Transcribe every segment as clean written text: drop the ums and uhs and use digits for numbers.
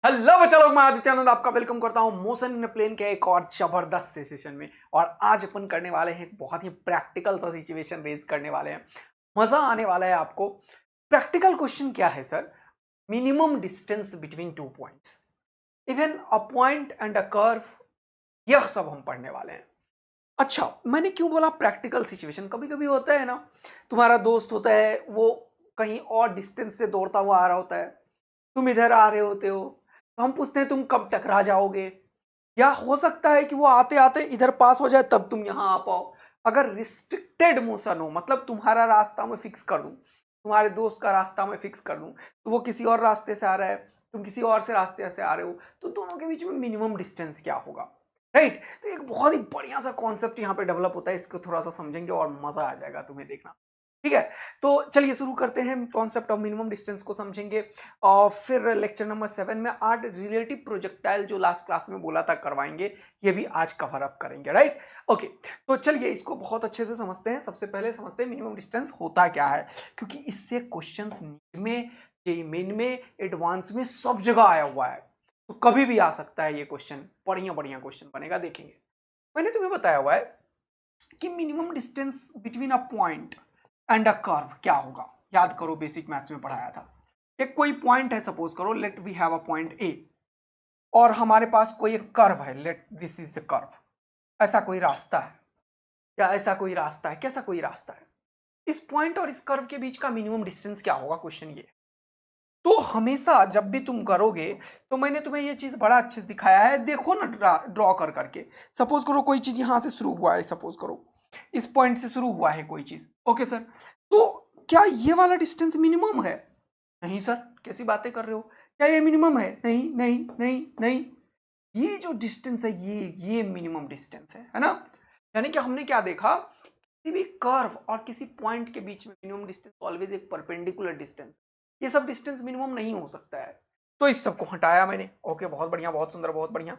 Hello बच्चा लोग, मैं आदित्यानंद आपका वेलकम करता हूं मोशन इन प्लेन के एक और जबरदस्त से सेशन में। और आज अपन करने वाले हैं बहुत ही प्रैक्टिकल सा सिचुएशन रेज करने वाले हैं। मजा आने वाला है आपको। प्रैक्टिकल क्वेश्चन क्या है sir? Minimum distance between two points, even a point and a curve, यह सब हम पढ़ने वाले हैं। अच्छा, मैंने क्यों बोला प्रैक्टिकल सिचुएशन? कभी कभी होता है ना, तुम्हारा दोस्त होता है, वो कहीं और डिस्टेंस से दौड़ता हुआ आ रहा होता है, तुम इधर आ रहे होते हो, तो हम पूछते हैं तुम कब टकरा जाओगे। या हो सकता है कि वो आते आते इधर पास हो जाए तब तुम यहां आ पाओ। अगर रिस्ट्रिक्टेड मोशन हो, मतलब तुम्हारा रास्ता मैं फिक्स कर दूं, तुम्हारे दोस्त का रास्ता मैं फिक्स कर दूं, तो वो किसी और रास्ते से आ रहा है, तुम किसी और से रास्ते से आ रहे हो, तो दोनों के बीच में मिनिमम डिस्टेंस क्या होगा? राइट। तो एक बहुत ही बढ़िया सा कॉन्सेप्ट यहाँ पे डेवलप होता है, इसको थोड़ा सा समझेंगे और मजा आ जाएगा तुम्हें देखना। ठीक है, तो चलिए शुरू करते हैं। कॉन्सेप्ट ऑफ मिनिमम डिस्टेंस को समझेंगे और फिर लेक्चर नंबर 7 में 8 रिलेटिव प्रोजेक्टाइल जो लास्ट क्लास में बोला था करवाएंगे, ये भी आज कवर अप करेंगे। Right, okay. तो चलिए इसको बहुत अच्छे से समझते हैं। सबसे पहले समझते हैं मिनिमम डिस्टेंस होता क्या है, क्योंकि इससे क्वेश्चंस में, मेन में, एडवांस में सब जगह आया हुआ है, तो कभी भी आ सकता है ये क्वेश्चन। बढ़िया बढ़िया क्वेश्चन बनेगा, देखेंगे। मैंने तुम्हें बताया हुआ है कि minimum distance between a point and a curve क्या होगा। याद करो, बेसिक मैथ्स में पढ़ाया था। एक कोई पॉइंट है, सपोज करो let we have a point A, और हमारे पास कोई एक कर्व है, let this is the curve. ऐसा कोई रास्ता है, या ऐसा कोई रास्ता है, कैसा कोई रास्ता है, इस पॉइंट और इस कर्व के बीच का मिनिमम डिस्टेंस क्या होगा, क्वेश्चन ये। तो हमेशा जब भी तुम करोगे, तो मैंने तुम्हें ये चीज बड़ा अच्छे से दिखाया है, देखो ना ड्रॉ कर करके। सपोज करो कोई चीज यहां से शुरू हुआ है, सपोज करो इस पॉइंट से शुरू हुआ है कोई चीज, ओके सर। तो क्या ये वाला डिस्टेंस मिनिमम है? नहीं सर, कैसी बातें कर रहे हो, क्या ये मिनिमम है? नहीं नहीं नहीं नहीं। ये जो डिस्टेंस है, ये मिनिमम डिस्टेंस है ना। यानी कि हमने क्या देखा, किसी भी कर्व और किसी पॉइंट के बीच में मिनिमम डिस्टेंस ऑलवेज एक परपेंडिकुलर डिस्टेंस। ये सब डिस्टेंस मिनिमम नहीं हो सकता है, तो इस सब को हटाया मैंने। ओके, बहुत बढ़िया, बहुत सुंदर, बहुत बढ़िया।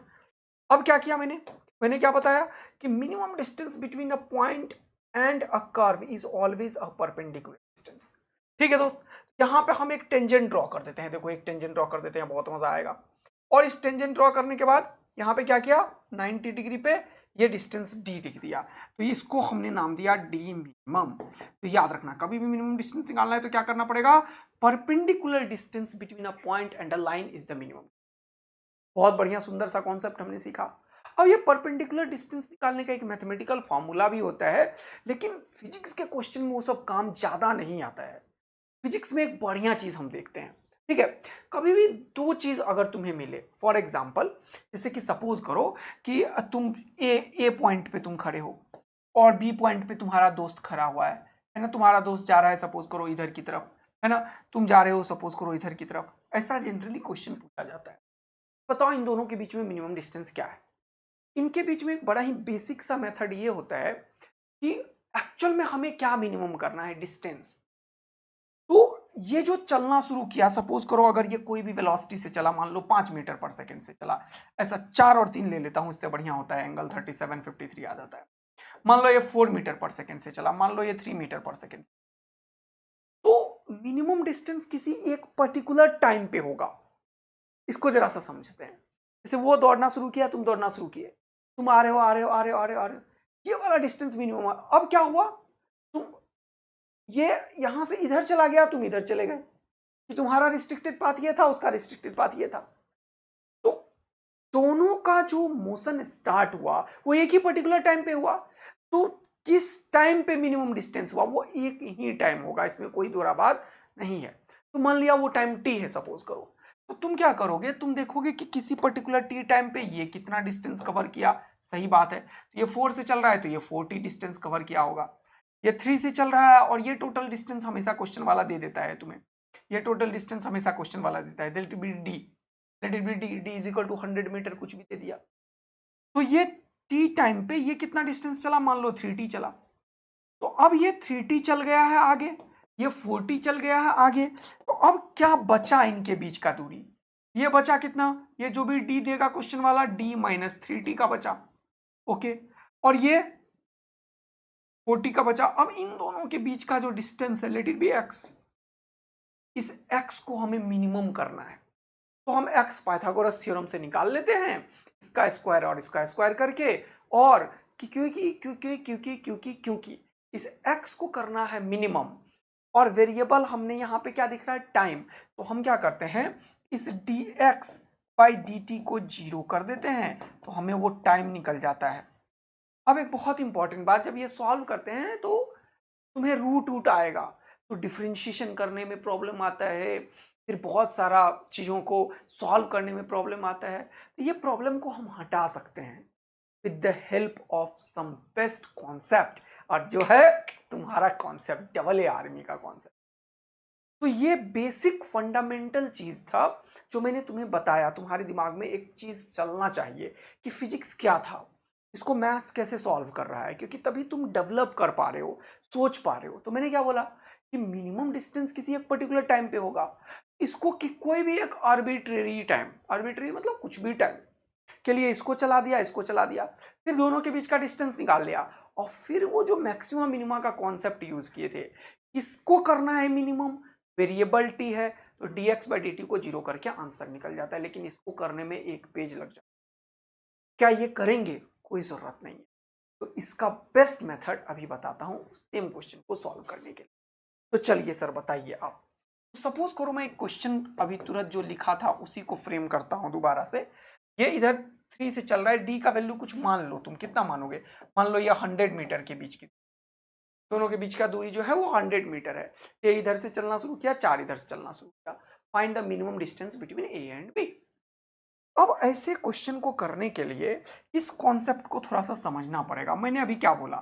अब क्या किया मैंने? मैंने क्या बताया कि minimum distance between a point and a curve is always a perpendicular distance. ठीक है दोस्त, यहां पे हम एक टेंजेंट ड्रॉ कर देते हैं। देखो, एक टेंजेंट ड्रॉ कर देते हैं, बहुत मजा आएगा। और इस टेंजेंट ड्रॉ करने के बाद यहां पे क्या किया, 90 डिग्री पे ये डिस्टेंस डी लिख दिया, तो इसको हमने नाम दिया डी मिनिमम। तो याद रखना, कभी भी मिनिमम डिस्टेंस निकालना है तो क्या करना पड़ेगा, perpendicular distance between a point and a line is the minimum. बहुत बढ़िया, सुंदर सा कॉन्सेप्ट हमने सीखा। अब ये परपेंडिकुलर डिस्टेंस निकालने का एक मैथमेटिकल फॉर्मूला भी होता है, लेकिन फिजिक्स के क्वेश्चन में वो सब काम ज्यादा नहीं आता है। फिजिक्स में एक बढ़िया चीज हम देखते हैं। ठीक है, कभी भी दो चीज अगर तुम्हें मिले, फॉर एग्जाम्पल, जैसे कि सपोज करो कि तुम ए पॉइंट पे तुम खड़े हो और बी पॉइंट पे तुम्हारा दोस्त खड़ा हुआ है ना। तुम्हारा दोस्त जा रहा है सपोज करो इधर की तरफ, है ना, तुम जा रहे हो सपोज करो इधर की तरफ। ऐसा जनरली क्वेश्चन पूछा जाता है, बताओ इन दोनों के बीच में मिनिमम डिस्टेंस क्या है। इनके बीच में एक बड़ा ही बेसिक सा मेथड ये होता है कि एक्चुअल में हमें क्या मिनिमम करना है, डिस्टेंस। तो ये जो चलना शुरू किया, सपोज करो अगर ये कोई भी वेलोसिटी से चला, मान लो 5 मीटर पर सेकंड से चला, ऐसा 4 और 3 ले लेता हूं, इससे बढ़िया होता है, एंगल 3753 आ जाता है। मान लो ये 4 मीटर पर सेकंड से चला, मान लो ये 3 मीटर पर सेकंड। तो मिनिमम डिस्टेंस किसी एक पर्टिकुलर टाइम पे होगा। इसको जरा सा समझते हैं। जैसे वो दौड़ना शुरू किया, तुम दौड़ना शुरू किए, तुम आ रहे हो आ रहे हो आ रहे हो आ रहे हो आ रहे हो, ये वाला डिस्टेंस मिनिमम है। अब क्या हुआ, तुम ये यहां से इधर चला गया, तुम इधर चले गए, कि तुम्हारा रिस्ट्रिक्टेड पाथ ये था, उसका रिस्ट्रिक्टेड पाथ ये था। तो दोनों का जो मोशन स्टार्ट हुआ वो एक ही पर्टिकुलर टाइम पे हुआ। तो किस टाइम पे मिनिमम डिस्टेंस हुआ, वो एक ही टाइम होगा, इसमें कोई दोहरा बात नहीं है। तो मान लिया वो टाइम टी है, सपोज करो, तो तुम क्या करोगे, तुम देखोगे कि किसी पर्टिकुलर टी टाइम पे ये कितना डिस्टेंस कवर किया। सही बात है, तो ये 4 से चल रहा है तो ये 4t डिस्टेंस कवर किया होगा। ये 3 से चल रहा है, और ये टोटल डिस्टेंस हमेशा क्वेश्चन वाला दे देता है तुम्हें, ये टोटल डिस्टेंस हमेशा क्वेश्चन वाला देता है, let it be D, let it be D, D is equal to 100 metre, कुछ भी दे दिया। तो ये टी टाइम पे ये कितना डिस्टेंस चला, मान लो 3t चला। तो अब ये 3t चल गया है आगे, ये 4t चल गया है आगे। तो अब क्या बचा इनके बीच का दूरी, ये बचा कितना, ये जो भी d देगा क्वेश्चन वाला, d माइनस 3t का बचा। ओके, और ये 4t का बचा। अब इन दोनों के बीच का जो डिस्टेंस है, लेट इट बी x, इस x को हमें मिनिमम करना है। तो हम एक्स पाइथागोरस थ्योरम से निकाल लेते हैं, इसका स्क्वायर और इसका स्क्वायर करके, और क्योंकि इस एक्स को करना है मिनिमम, और वेरिएबल हमने यहाँ पे क्या दिख रहा है, टाइम, तो हम क्या करते हैं, इस dx बाई dt को 0 कर देते हैं, तो हमें वो टाइम निकल जाता है। अब एक बहुत इंपॉर्टेंट बात, जब ये सॉल्व करते हैं तो तुम्हें रूट आएगा, तो डिफरेंशिएशन करने में प्रॉब्लम आता है, फिर बहुत सारा चीज़ों को सॉल्व करने में प्रॉब्लम आता है। तो ये प्रॉब्लम को हम हटा सकते हैं with the help of some best concept, और जो है तुम्हारा कॉन्सेप्ट डबल ए आर्मी का कॉन्सेप्ट। तो ये बेसिक फंडामेंटल चीज था जो मैंने तुम्हें बताया। तुम्हारे दिमाग में एक चीज चलना चाहिए कि फिजिक्स क्या था, इसको मैथ्स कैसे सॉल्व कर रहा है, क्योंकि तभी तुम डेवलप कर पा रहे हो, सोच पा रहे हो। तो मैंने क्या बोला कि मिनिमम डिस्टेंस किसी एक पर्टिकुलर टाइम पे होगा, इसको कि कोई भी एक आर्बिट्रेरी टाइम, आर्बिट्रेरी मतलब कुछ भी टाइम के लिए इसको चला दिया, इसको चला दिया, फिर दोनों के बीच का डिस्टेंस निकाल लिया, और फिर वो जो मैक्सिमम मिनिमा का कॉन्सेप्ट यूज किए थे, इसको करना है मिनिमम, वेरिएबल टी है, तो dx बाई dt को 0 करके आंसर निकल जाता है। लेकिन इसको करने में एक पेज लग जाता है। क्या ये करेंगे? कोई जरूरत नहीं है। तो इसका बेस्ट मेथड अभी बताता हूं सेम क्वेश्चन को सॉल्व करने के लिए। तो चलिए सर बताइए आप। सपोज करो मैं एक क्वेश्चन अभी तुरंत जो लिखा था उसी को फ्रेम करता हूं दोबारा से। ये इधर 3 से चल रहा है, डी का वैल्यू कुछ मान लो, तुम कितना मानोगे, मान लो ये 100 मीटर के बीच की, दोनों के बीच का दूरी जो है वो 100 मीटर है। ये इधर से चलना शुरू किया, 4 इधर से चलना शुरू किया। Find the minimum distance between A and B. अब ऐसे क्वेश्चन को करने के लिए इस कॉन्सेप्ट को थोड़ा सा समझना पड़ेगा। मैंने अभी क्या बोला,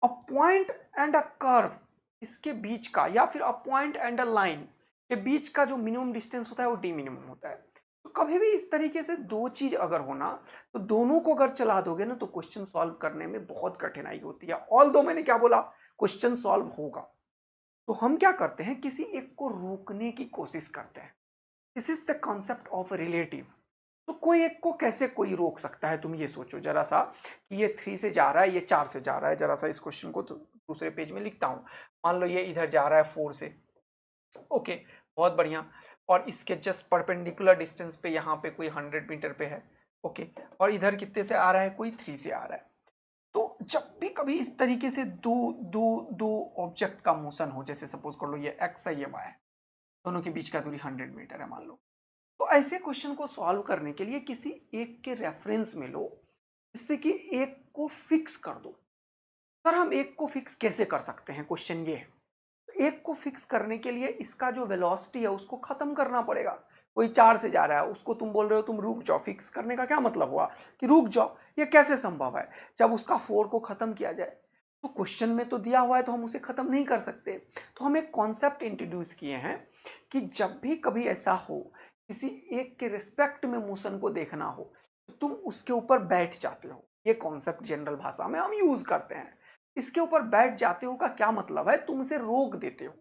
a point and a curve, इसके बीच का, या फिर a point and a line के बीच का जो मिनिमम डिस्टेंस होता है वो डी मिनिमम होता है। तो कभी भी इस तरीके से दो चीज अगर होना, तो दोनों को अगर चला दोगे ना, तो क्वेश्चन सॉल्व करने में बहुत कठिनाई होती है। ऑल दो मैंने क्या बोला, क्वेश्चन सॉल्व होगा। तो हम क्या करते हैं, किसी एक को रोकने की कोशिश करते हैं। This is the concept of relative. तो कोई एक को कैसे कोई रोक सकता है, तुम ये सोचो जरा सा कि ये 3 से जा रहा है, ये 4 से जा रहा है। जरा सा इस क्वेश्चन को तो दूसरे पेज में लिखता हूं। मान लो ये इधर जा रहा है 4 से, ओके, बहुत बढ़िया, और इसके जस्ट परपेंडिकुलर डिस्टेंस पे यहाँ पे कोई 100 मीटर पे है, ओके, और इधर कितने से आ रहा है, कोई 3 से आ रहा है। तो जब भी कभी इस तरीके से दो दो दो ऑब्जेक्ट का मोशन हो, जैसे सपोज कर लो ये एक्स है, ये वाई है, दोनों के बीच का दूरी 100 मीटर है मान लो, तो ऐसे क्वेश्चन को सॉल्व करने के लिए किसी एक के रेफरेंस में लो, जिससे कि एक को फिक्स कर दो। सर हम एक को फिक्स कैसे कर सकते हैं, क्वेश्चन ये है। एक को फिक्स करने के लिए इसका जो वेलोसिटी है उसको खत्म करना पड़ेगा। कोई 4 से जा रहा है, उसको तुम बोल रहे हो तुम रुक जाओ, फिक्स करने का क्या मतलब हुआ कि रुक जाओ, ये कैसे संभव है, जब उसका 4 को खत्म किया जाए। तो क्वेश्चन में तो दिया हुआ है, तो हम उसे खत्म नहीं कर सकते। तो हम एक कॉन्सेप्ट इंट्रोड्यूस किए हैं कि जब भी कभी ऐसा हो, किसी एक के रिस्पेक्ट में मोशन को देखना हो, तो तुम उसके ऊपर बैठ जाते हो। ये कॉन्सेप्ट जनरल भाषा में हम यूज करते हैं। इसके ऊपर बैठ जाते हो का क्या मतलब है, तुम उसे रोक देते हो।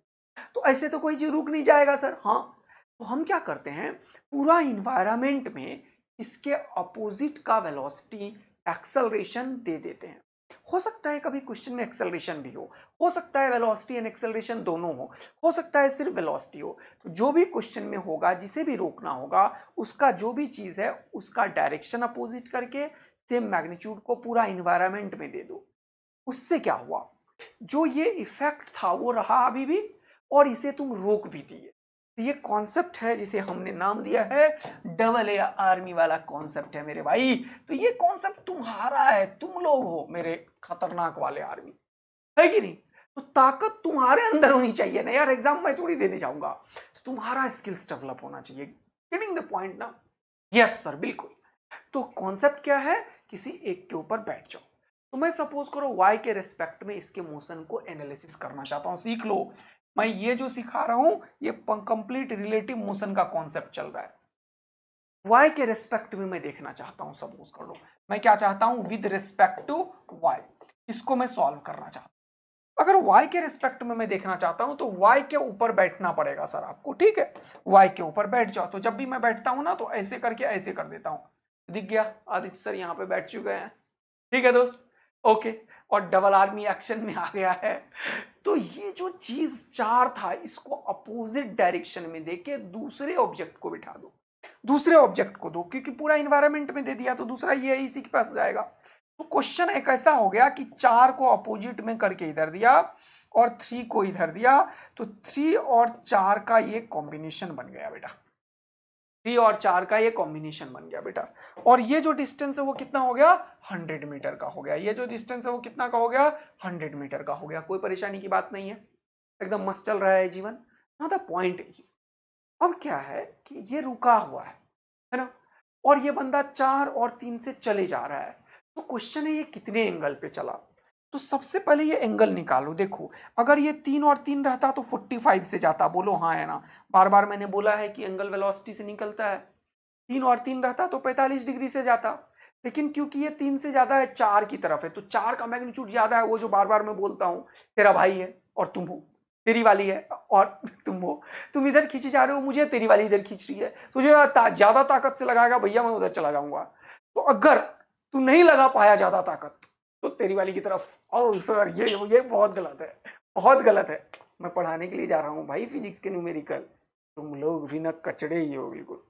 तो ऐसे तो कोई चीज रुक नहीं जाएगा सर। हाँ, तो हम क्या करते हैं, पूरा इन्वायरमेंट में इसके अपोजिट का वेलोसिटी, एक्सेलरेशन दे देते हैं। हो सकता है कभी क्वेश्चन में एक्सेलरेशन भी हो सकता है वेलोसिटी एंड एक्सेलरेशन दोनों हो सकता है सिर्फ वेलोसिटी हो। तो जो भी क्वेश्चन में होगा, जिसे भी रोकना होगा, उसका जो भी चीज है उसका डायरेक्शन अपोजिट करके सेम मैग्नीट्यूड को पूरा इन्वायरमेंट में दे दो। उससे क्या हुआ, जो ये इफेक्ट था वो रहा अभी भी, और इसे तुम रोक भी दिए। तो ये कॉन्सेप्ट है जिसे हमने नाम दिया है डबल ए आर्मी वाला कॉन्सेप्ट है मेरे भाई। तो ये कॉन्सेप्ट तुम्हारा है, तुम लोग हो मेरे खतरनाक वाले आर्मी, है कि नहीं। तो ताकत तुम्हारे अंदर होनी चाहिए ना यार, एग्जाम में थोड़ी देने जाऊंगा, तो तुम्हारा स्किल्स डेवलप होना चाहिए। गेटिंग द पॉइंट ना? यस सर, बिल्कुल। तो कॉन्सेप्ट क्या है, किसी एक के ऊपर बैठ जाओ। तो मैं सपोज करो y के रेस्पेक्ट में इसके मोशन को एनालिसिस करना चाहता हूं। सीख लो, मैं ये जो सिखा रहा हूं ये कंप्लीट रिलेटिव मोशन का कॉन्सेप्ट चल रहा है। y के रेस्पेक्ट में मैं देखना चाहता हूं, सपोज करो मैं क्या चाहता हूं, विद रेस्पेक्ट टू y, इसको मैं सॉल्व करना चाहता हूं। अगर y के रेस्पेक्ट में मैं देखना चाहता हूं तो y के ऊपर बैठना पड़ेगा सर आपको, ठीक है। y के ऊपर बैठ जाओ। तो जब भी मैं बैठता हूं ना, तो ऐसे करके ऐसे कर देता हूं। दिख गया, आदित्य सर यहाँ पे बैठ चुके हैं, ठीक है दोस्त, ओके। और डबल आर्मी एक्शन में आ गया है। तो ये जो चीज 4 था, इसको अपोजिट डायरेक्शन में देके दूसरे ऑब्जेक्ट को बिठा दो। दूसरे ऑब्जेक्ट को दो, क्योंकि पूरा इन्वायरमेंट में दे दिया तो दूसरा ये इसी के पास जाएगा। तो क्वेश्चन एक ऐसा हो गया कि 4 को अपोजिट में करके इधर दिया और 3 को इधर दिया, तो 3 और 4 का ये कॉम्बिनेशन बन गया बेटा। 3 और 4 का ये कॉम्बिनेशन बन गया बेटा। और ये जो डिस्टेंस है वो कितना हो गया, 100 मीटर का हो गया। ये जो डिस्टेंस है वो कितना का हो गया, 100 मीटर का हो गया। कोई परेशानी की बात नहीं है, एकदम मस्त चल रहा है जीवन। नाउ द पॉइंट इज, अब क्या है कि ये रुका हुआ है ना, और ये बंदा 4 और 3 से चले जा रहा है। तो क्वेश्चन है ये कितने एंगल पे चला। तो सबसे पहले ये एंगल निकालो। देखो अगर ये 3 और 3 रहता तो 45 से जाता, बोलो हाँ है ना। बार बार मैंने बोला है कि एंगल वेलोसिटी से निकलता है। 3 और 3 रहता तो 45 डिग्री से जाता, लेकिन क्योंकि ये 3 से ज्यादा है, 4 की तरफ है, तो 4 का मैग्नीट्यूड ज्यादा है। वो जो बार बार मैं बोलता हूं, तेरा भाई है और तुम हो, तेरी वाली है और तुम हो, तुम इधर खींचे जा रहे हो मुझे, तेरी वाली इधर खींच रही है, तुझे ज्यादा ताकत से लगाएगा भैया मैं उधर चला जाऊंगा। तो अगर तू नहीं लगा पाया ज्यादा ताकत तो तेरी वाली की तरफ। ओ सर ये बहुत गलत है, बहुत गलत है। मैं पढ़ाने के लिए जा रहा हूँ भाई फिजिक्स के न्यूमेरिकल, तुम लोग भी ना कचड़े ही हो बिल्कुल।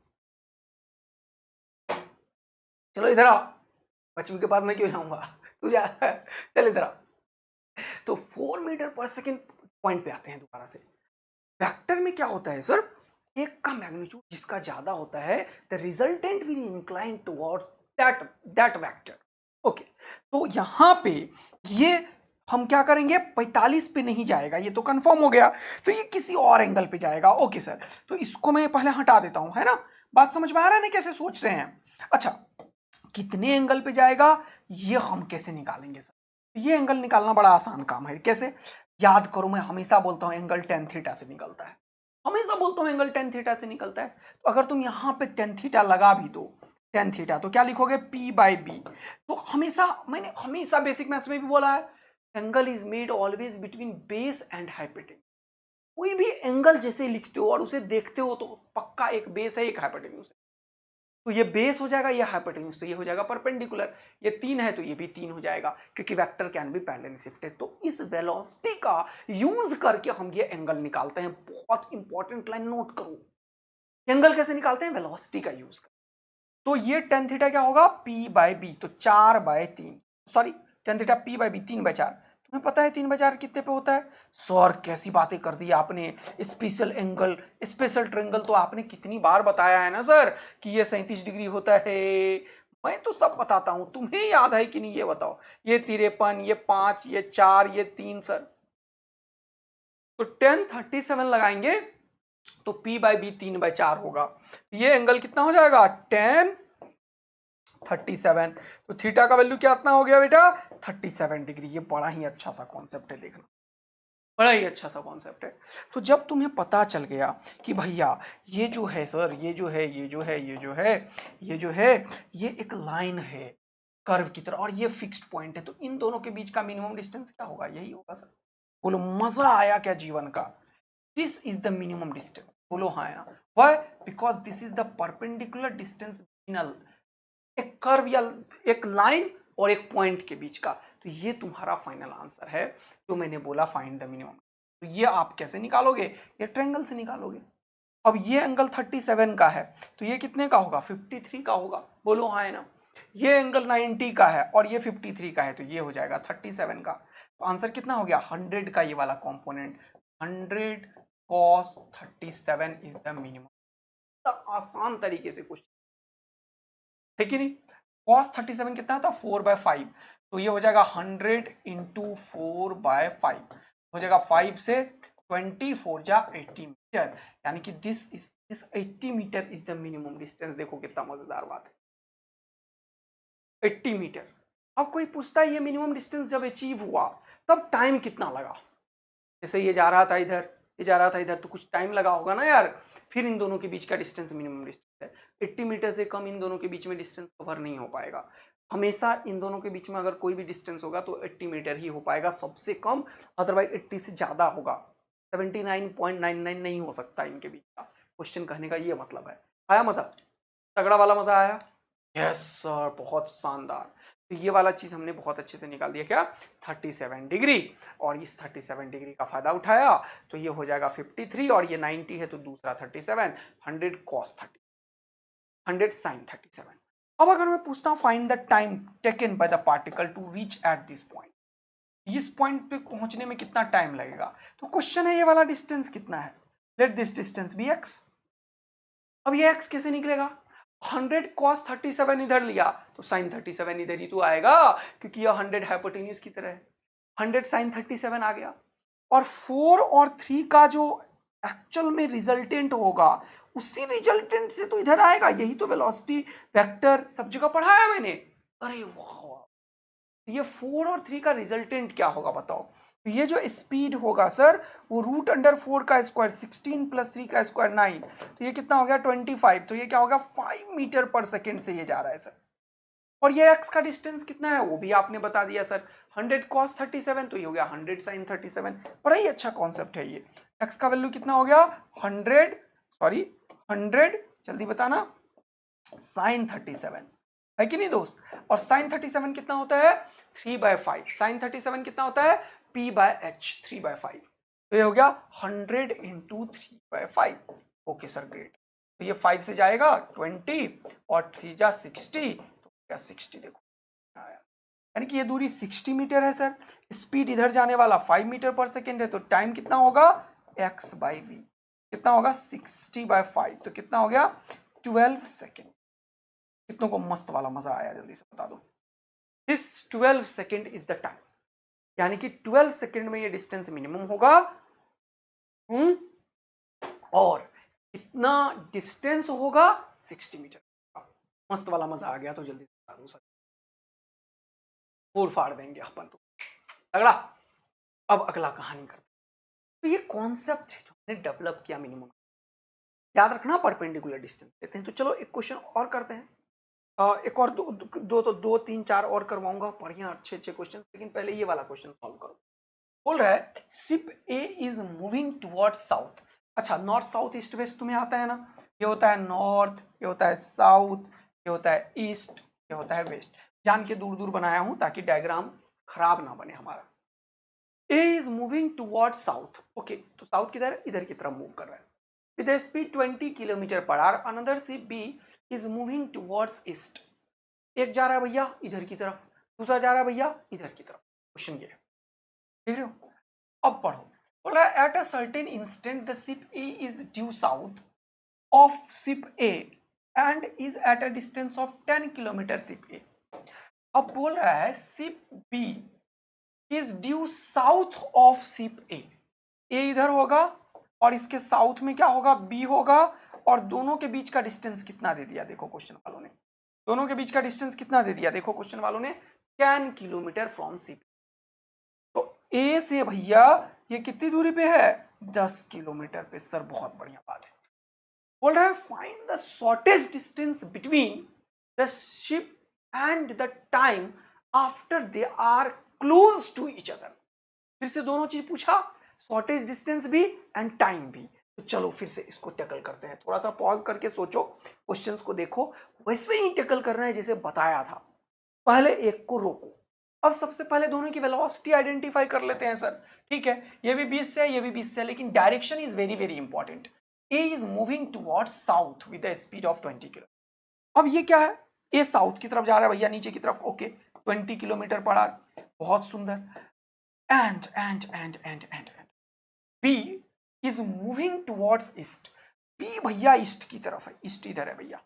चलो इधर आओ, बच्चों के पास मैं क्यों जाऊंगा, तू जा चल इधर आओ। तो 4 मीटर पर सेकेंड पॉइंट पे आते हैं दोबारा से। वेक्टर में क्या होता है सर, एक का मैग्नीट्यूड जिसका ज्यादा होता है, the resultant will incline towards that vector. Okay, तो यहां पे ये हम क्या करेंगे, 45 पे नहीं जाएगा, ये तो कंफर्म हो गया। तो ये किसी और एंगल पे जाएगा। ओके सर, तो इसको मैं पहले हटा देता हूं, है ना। बात समझ में आ रहा है ना कैसे सोच रहे हैं। अच्छा, कितने एंगल पे जाएगा ये हम कैसे निकालेंगे सर। ये एंगल निकालना बड़ा आसान काम है। कैसे, याद करो मैं हमेशा बोलता हूं एंगल tan थीटा से निकलता है, हमेशा बोलता हूं एंगल tan थीटा से निकलता है। तो अगर तुम यहां पे tan थीटा लगा भी दो, tan थीटा, तो क्या लिखोगे, p/b। तो हमेशा, मैंने हमेशा बेसिक मैथ्स में भी बोला है, angle is made always between base and hypotenuse. कोई भी एंगल जैसे लिखते हो और उसे देखते हो तो पक्का एक बेस है एक हाइपोटेन्यूज है। तो ये बेस हो जाएगा, ये हाइपोटेन्यूज, तो ये हो जाएगा परपेंडिकुलर। ये 3 है तो ये भी 3 हो जाएगा, क्योंकि vector can be parallel shifted. तो इस वेलोसिटी का यूज करके हम ये एंगल निकालते हैं। बहुत इंपॉर्टेंट लाइन नोट करो, एंगल कैसे निकालते हैं, वेलोसिटी का यूज कर। तो ये tan थीटा क्या होगा, p/b, तो 4/3, सॉरी tan थीटा p/b 3/4। तुम्हें पता है 3/4 कितने पे होता है। सर कैसी बातें कर दी आपने, स्पेशल एंगल, स्पेशल ट्रायंगल तो आपने कितनी बार बताया है ना सर कि ये 37 डिग्री होता है। मैं तो सब बताता हूं, तुम्हें याद है कि नहीं ये बताओ। ये 53, ये 5, ये 4, ये 3 सर। तो 1037 लगाएंगे तो p/b 3/4 होगा। ये एंगल कितना हो जाएगा, 1037। तो थीटा का वैल्यू कितना हो गया बेटा, 37 डिग्री। ये बड़ा ही अच्छा सा कॉन्सेप्ट है, देखना बड़ा ही अच्छा सा कॉन्सेप्ट है। तो जब तुम्हें पता चल गया कि भैया ये जो है सर, ये जो है, ये जो है, ये जो है, ये जो है, ये एक लाइन है कर्व की तरह और ये फिक्स्ड पॉइंट है, तो इन दोनों के बीच का मिनिमम डिस्टेंस क्या होगा, यही होगा सर। बोलो मजा आया क्या जीवन का। This is the minimum distance, बोलो हाँ या why, because this is the perpendicular distance between एक कर्व या एक लाइन और एक पॉइंट के बीच का। तो ये तुम्हारा फाइनल आंसर है जो मैंने बोला, फाइंड द मिनिमम। तो ये आप कैसे निकालोगे, ये ट्रायंगल से निकालोगे। अब ये एंगल 37 का है तो ये कितने का होगा, 53 का होगा, बोलो हाँ है ना। ये एंगल 90 का है और ये 53 का है, तो ये हो जाएगा 37 का। तो आंसर कितना हो गया, 100 का ये वाला component, 100 cos 37 is the minimum. आसान तरीके से क्वेश्चन है कि नहीं। cos 37 कितना था, 4/5, तो ये हो जाएगा 100 इंटू 4/5, हो जाएगा 5 से 24 जा 80 मीटर, यानी कि this 80 metre is the minimum distance. देखो कितना मजेदार बात है, 80 मीटर। अब कोई पूछता है ये मिनिमम डिस्टेंस जब अचीव हुआ तब टाइम कितना लगा। जैसे ये जा रहा था इधर, ये जा रहा था इधर, तो कुछ टाइम लगा होगा ना यार। फिर इन दोनों के बीच का डिस्टेंस मिनिमम डिस्टेंस है। 80 मीटर से कम इन दोनों के बीच में डिस्टेंस कवर नहीं हो पाएगा। हमेशा इन दोनों के बीच में अगर कोई भी डिस्टेंस होगा तो 80 मीटर ही हो पाएगा सबसे कम, अदरवाइज 80 से ज्यादा होगा। 79.99 नहीं हो सकता इनके बीच का। क्वेश्चन कहने का ये मतलब है। आया मजा, तगड़ा वाला मजा आया। यस सर, बहुत शानदार। तो ये वाला चीज हमने बहुत अच्छे से निकाल दिया, क्या 37 डिग्री, और इस 37 डिग्री का फायदा उठाया तो ये हो जाएगा 53, और ये 90 है तो दूसरा 37, 100 cos 30। 100 sin 37। अब अगर मैं पूछता हूँ find the time taken by the particle to reach at this point, इस पॉइंट पे पहुंचने में कितना टाइम लगेगा, तो क्वेश्चन है ये वाला डिस्टेंस कितना है, let this distance be x। अब ये x कैसे निकलेगा, 100 cos 37 इधर लिया तो sin 37 इधर ही तो आएगा, क्योंकि ये 100 हाइपोटेन्यूज की तरह है, 100 sin 37 आ गया। और 4 और 3 का जो एक्चुअल में रिजल्टेंट होगा, उसी रिजल्टेंट से तो इधर आएगा, यही तो वेलोसिटी वेक्टर सब जगह पढ़ाया मैंने। अरे वाह, ये 4 और 3 का रिजल्टेंट क्या होगा बताओ, तो ये जो स्पीड होगा सर वो √4 का स्क्वायर 16 + 3 का स्क्वायर 9, तो ये कितना हो गया 25, तो ये क्या होगा 5 मीटर पर सेकेंड से ये जा रहा है सर। और ये x का डिस्टेंस कितना है वो भी आपने बता दिया सर, 100 cos 37, तो ये हो गया 100 sin 37। बड़ा ही अच्छा कॉन्सेप्ट है ये। x का वैल्यू कितना हो गया 100 जल्दी बताना sin 37 है कि नहीं दोस्त। और sin 37 कितना होता है 3/5, sin 37 कितना होता है p/h 3/5, तो ये हो गया 100 × 3/5। ओके सर ग्रेट, तो ये 5 से जाएगा 20 और 3 जा 60, तो क्या 60 देखो यानी कि ये दूरी 60 मीटर है सर। स्पीड इधर जाने वाला 5 मीटर पर सेकेंड है, तो टाइम कितना होगा x/v कितना होगा 60/5, तो कितना हो गया 12 सेकेंड। कितनों को मस्त वाला मजा आया जल्दी से बता दो। This 12 second is the time, यानी कि 12 सेकेंड में ये डिस्टेंस मिनिमम होगा। और कितना डिस्टेंस होगा 60 मीटर। मस्त वाला मजा आ गया, तो जल्दी से बता दो सर, फोड़ फाड़ देंगे अपन तो अगला। अब अगला कहानी करते हैं। तो ये कॉन्सेप्ट है जो हमने डेवलप किया मिनिमम, याद रखना परपेंडिकुलर डिस्टेंस लेते हैं। तो चलो एक क्वेश्चन और करते हैं, एक और दो तीन चार और करवाऊंगा बढ़िया अच्छे क्वेश्चन, लेकिन पहले ये वाला क्वेश्चन सॉल्व करो। बोल रहा है ship A is moving towards south. अच्छा, नॉर्थ साउथ ईस्ट वेस्ट तुम्हें आता है ना, ये होता है नॉर्थ, ये होता है साउथ, ये होता है ईस्ट, ये होता है वेस्ट। जान के दूर दूर बनाया हूं ताकि डायग्राम खराब ना बने हमारा। A is moving towards south, okay, तो साउथ किधर, इधर की तरफ मूव कर रहा है with a speed 20 km/h। Another ship B is moving towards east, एक जा रहा है भैया इधर की तरफ, दूसरा जा रहा है भैया इधर की तरफ। क्वेश्चन ये है, देख रहे हो। अब पढ़ो, बोला at a certain instant the ship A is due south of ship A and is at a distance of 10 km ship A. अब बोल रहा है ship B is due south of ship A, A इधर होगा और इसके south में क्या होगा बी होगा, और दोनों के बीच का डिस्टेंस कितना दे दिया देखो क्वेश्चन वालों ने, दोनों के बीच का डिस्टेंस कितना दे दिया देखो क्वेश्चन वालों ने 10 किलोमीटर फ्रॉम सी। तो ए से भैया ये कितनी दूरी पे है 10 किलोमीटर पे। सर बहुत बढ़िया बात है। बोल रहा है find the shortest distance between the ship and the time after they are close to each other. फिर से दोनों चीज पूछा, शॉर्टेस्ट डिस्टेंस भी एंड टाइम भी। तो चलो फिर से इसको टैकल करते हैं, थोड़ा सा पॉज करके सोचो, क्वेश्चंस को देखो, वैसे ही टैकल करना है जैसे बताया था। पहले एक को रोको। अब सबसे पहले दोनों की वेलोसिटी आइडेंटिफाई कर लेते हैं सर, ठीक है। ये भी 20 से है, ये भी 20 से है, लेकिन direction is very very important. A is moving towards south with the speed of 20 km। अब ये क्या है, ए साउथ की तरफ जा रहा है भैया, नीचे की तरफ, ओके 20 किलोमीटर पर आवर, बहुत सुंदर। And B is moving towards east, B भैया ईस्ट की तरफ है, ईस्ट इधर है भैया।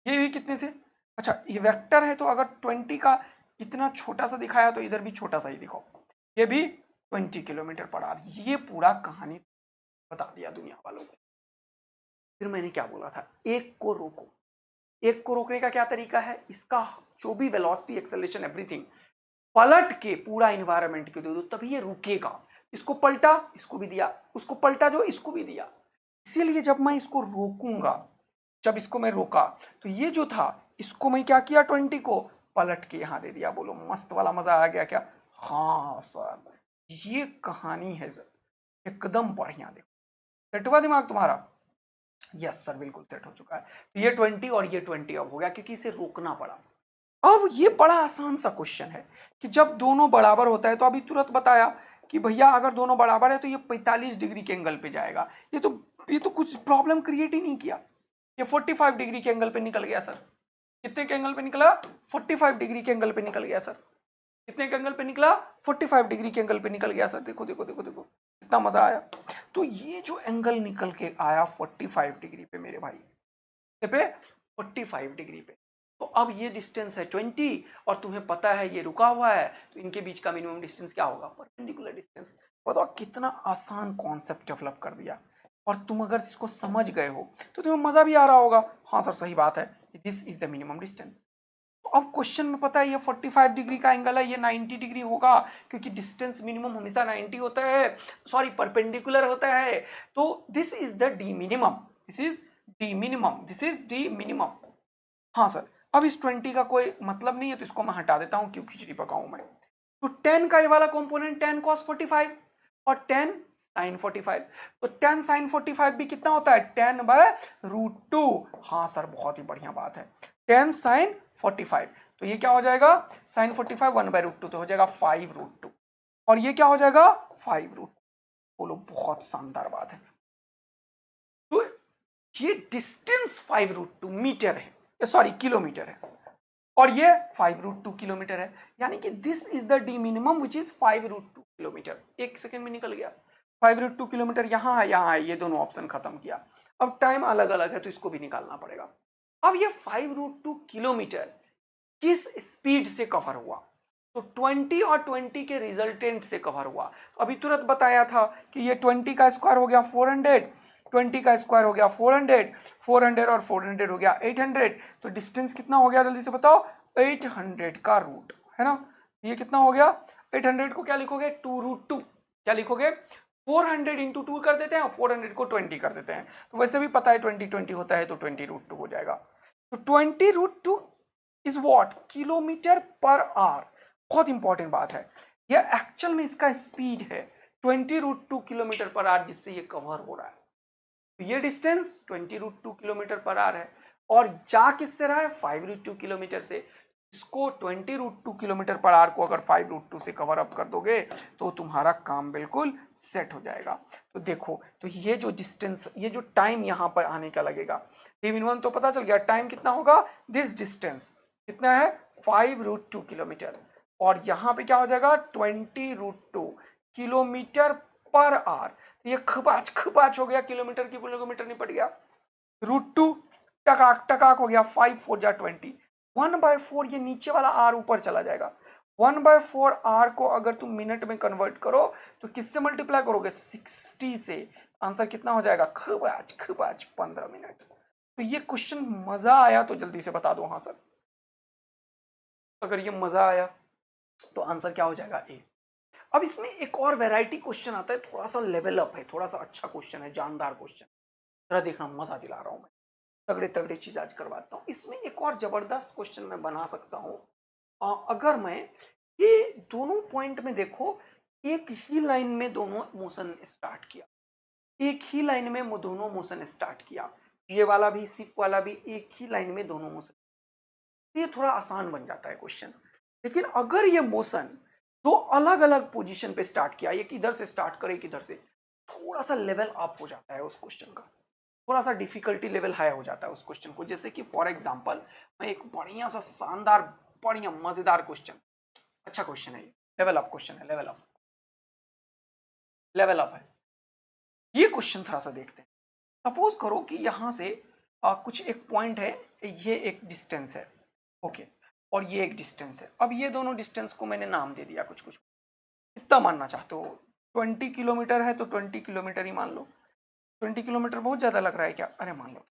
ये भी कितने से, अच्छा ये वेक्टर है तो अगर 20 का इतना छोटा सा दिखाया तो इधर भी छोटा सा ही दिखाओ, ये भी 20 किलोमीटर पर आवर। ये पूरा कहानी बता दिया दुनिया वालों को। फिर मैंने क्या बोला था, एक को रोको। एक को रोकने का क्या तरीका है, इसका जो भी वेलोसिटी एक्सेलरेशन एवरीथिंग पलट के पूरा इन्वायरमेंट को दे दो, तभी ये रुकेगा। इसको पलटा, इसको भी दिया, उसको पलटा जो इसको भी दिया। इसीलिए जब मैं इसको रोकूंगा, जब इसको मैं रोका तो ये जो था इसको मैं क्या किया 20 को पलट के यहां दे दिया। बोलो मस्त वाला मजा आ गया क्या। हाँ सर ये कहानी है सर, एकदम बढ़िया। देखो सेट हुआ दिमाग तुम्हारा, यस सर बिल्कुल सेट हो चुका है। तो ये 20 और ये 20 अब हो गया क्योंकि इसे रोकना पड़ा। अब ये बड़ा आसान सा क्वेश्चन है कि जब दोनों बराबर होता है, तो अभी तुरंत बताया कि भैया अगर दोनों बराबर है तो ये 45 डिग्री के एंगल पे जाएगा। ये तो कुछ प्रॉब्लम क्रिएट ही नहीं किया। ये 45 डिग्री के एंगल पे निकल गया सर। कितने के एंगल पे निकला? 45 डिग्री के एंगल पे निकल गया सर। कितने के एंगल पे निकला? 45 डिग्री के एंगल पे निकल गया सर। देखो देखो देखो देखो कितना मजा आया। तो ये जो एंगल निकल के आया 45 डिग्री पे मेरे भाई, पे 45 डिग्री पे, तो अब ये डिस्टेंस है 20 और तुम्हें पता है ये रुका हुआ है, तो इनके बीच का मिनिमम डिस्टेंस क्या होगा? Perpendicular distance. बताओ कितना आसान कॉन्सेप्ट डेवलप कर दिया। और तुम अगर इसको समझ गए हो तो तुम्हें मजा भी आ रहा होगा। हाँ सर सही बात है, this is the minimum distance. तो अब क्वेश्चन में पता है ये 45 डिग्री का एंगल है, ये 90 डिग्री होगा, क्योंकि डिस्टेंस मिनिमम हमेशा 90 होता है, सॉरी परपेंडिकुलर होता है। तो this is the minimum minimum, this is D minimum, this is D minimum. हाँ सर, अब इस 20 का कोई मतलब नहीं है तो इसको मैं हटा देता हूं, क्यों खिचड़ी पकाऊं मैं। तो 10 का ये वाला कंपोनेंट 10 cos 45 और 10 sin 45, तो 10 sin 45 भी कितना होता है? 10/√2। हाँ सर बहुत ही बढ़िया बात है, 10 sin 45, तो ये क्या हो जाएगा? sin 45 1/√2, तो हो जाएगा 5√2, और ये क्या हो जाएगा? 5√2। बोलो बहुत शानदार बात है। तो ये डिस्टेंस 5√2 मीटर है, सॉरी किलोमीटर है, और ये 5√2 किलोमीटर है, यानी कि this is the minimum minimum which is 5√2 kilometre. एक सेकंड में निकल गया। 5√2 किलोमीटर यहाँ है, यहाँ है, ये दोनों ऑप्शन खत्म किया। अब टाइम अलग अलग है तो इसको भी निकालना पड़ेगा। अब ये 5√2 किलोमीटर किस स्पीड से कवर हुआ? तो 20 और 20 के रिजल्टेंट से कवर हुआ। अभी तुरंत बताया था कि ये 20 का स्क्वायर हो गया 400, 20 का स्क्वायर हो गया 400, 400 और 400 हो गया 800, तो डिस्टेंस कितना हो गया जल्दी से बताओ? 800 का रूट, है ना। ये कितना हो गया? 800 को क्या लिखोगे? 2√2। क्या लिखोगे? 400 इंटू 2 कर देते हैं और 400 को 20 कर देते हैं, तो वैसे भी पता है 20 होता है, तो 20√2 हो जाएगा। तो 20√2 is what? Kilometre per hour. बहुत इंपॉर्टेंट बात है, यह एक्चुअल में इसका स्पीड है 20√2 किलोमीटर पर आवर, जिससे ये कवर हो रहा है। तो ये डिस्टेंस 20√2 किलोमीटर पर आवर है, और जा किससे रहा है? 5√2 किलोमीटर से। इसको 20√2 किलोमीटर पर आवर को अगर 5√2 से कवर अप कर दोगे तो तुम्हारा काम बिल्कुल सेट हो जाएगा। तो देखो, तो ये जो डिस्टेंस, ये जो टाइम यहाँ पर आने का लगेगा, डी मिनिमम तो पता चल गया, टाइम कितना होगा? दिस डिस्टेंस कितना है? 5√2 किलोमीटर, और यहाँ पे क्या हो जाएगा? 20√2 किलोमीटर पर आवर। ये खपाच हो गया, किलोमीटर की किलोमीटर निपट गया। √2 टकाक टकाक हो गया, 5 4 जा 20, 1/4 ये नीचे वाला आर ऊपर चला जाएगा। 1/4 आर को अगर तुम मिनट में कन्वर्ट करो तो किससे मल्टीप्लाई करोगे? 60 से। आंसर कितना हो जाएगा? खपाच 15 मिनट। तो ये क्वेश्चन मजा आया तो जल्दी से बता दो हाँ सर। अगर ये मजा आया तो आंसर क्या हो जाएगा? ए। अब इसमें एक और वैरायटी क्वेश्चन आता है, थोड़ा सा लेवल अप है, थोड़ा सा अच्छा क्वेश्चन है, जानदार क्वेश्चन। जरा देखना, मजा दिला रहा हूं मैं, तगड़े तगड़े चीज आज करवाता हूँ। इसमें एक और जबरदस्त क्वेश्चन मैं बना सकता हूँ अगर मैं ये दोनों पॉइंट में देखो, एक ही लाइन में दोनों मोशन स्टार्ट किया, एक ही लाइन में दोनों मोशन स्टार्ट किया, ये वाला भी सिप वाला भी एक ही लाइन में दोनों मोशन, ये थोड़ा आसान बन जाता है क्वेश्चन। लेकिन अगर ये मोशन दो अलग अलग पोजीशन पे स्टार्ट किया, एक इधर से स्टार्ट करे एक इधर से, थोड़ा सा लेवल अप हो जाता है उस क्वेश्चन का, थोड़ा सा डिफिकल्टी लेवल हाई हो जाता है उस क्वेश्चन को। जैसे कि फॉर एग्जांपल मैं एक बढ़िया सा शानदार बढ़िया मजेदार क्वेश्चन, अच्छा क्वेश्चन है ये, लेवल अप क्वेश्चन है, लेवल अप है ये क्वेश्चन। थोड़ा सा देखते हैं। सपोज करो कि यहां से कुछ एक पॉइंट है, ये एक डिस्टेंस है, ओके, और ये एक डिस्टेंस है। अब ये दोनों डिस्टेंस को मैंने नाम दे दिया कुछ कुछ। कितना मानना चाहते हो? 20 किलोमीटर है तो 20 किलोमीटर ही मान लो। 20 किलोमीटर बहुत ज्यादा लग रहा है क्या? अरे मान लो,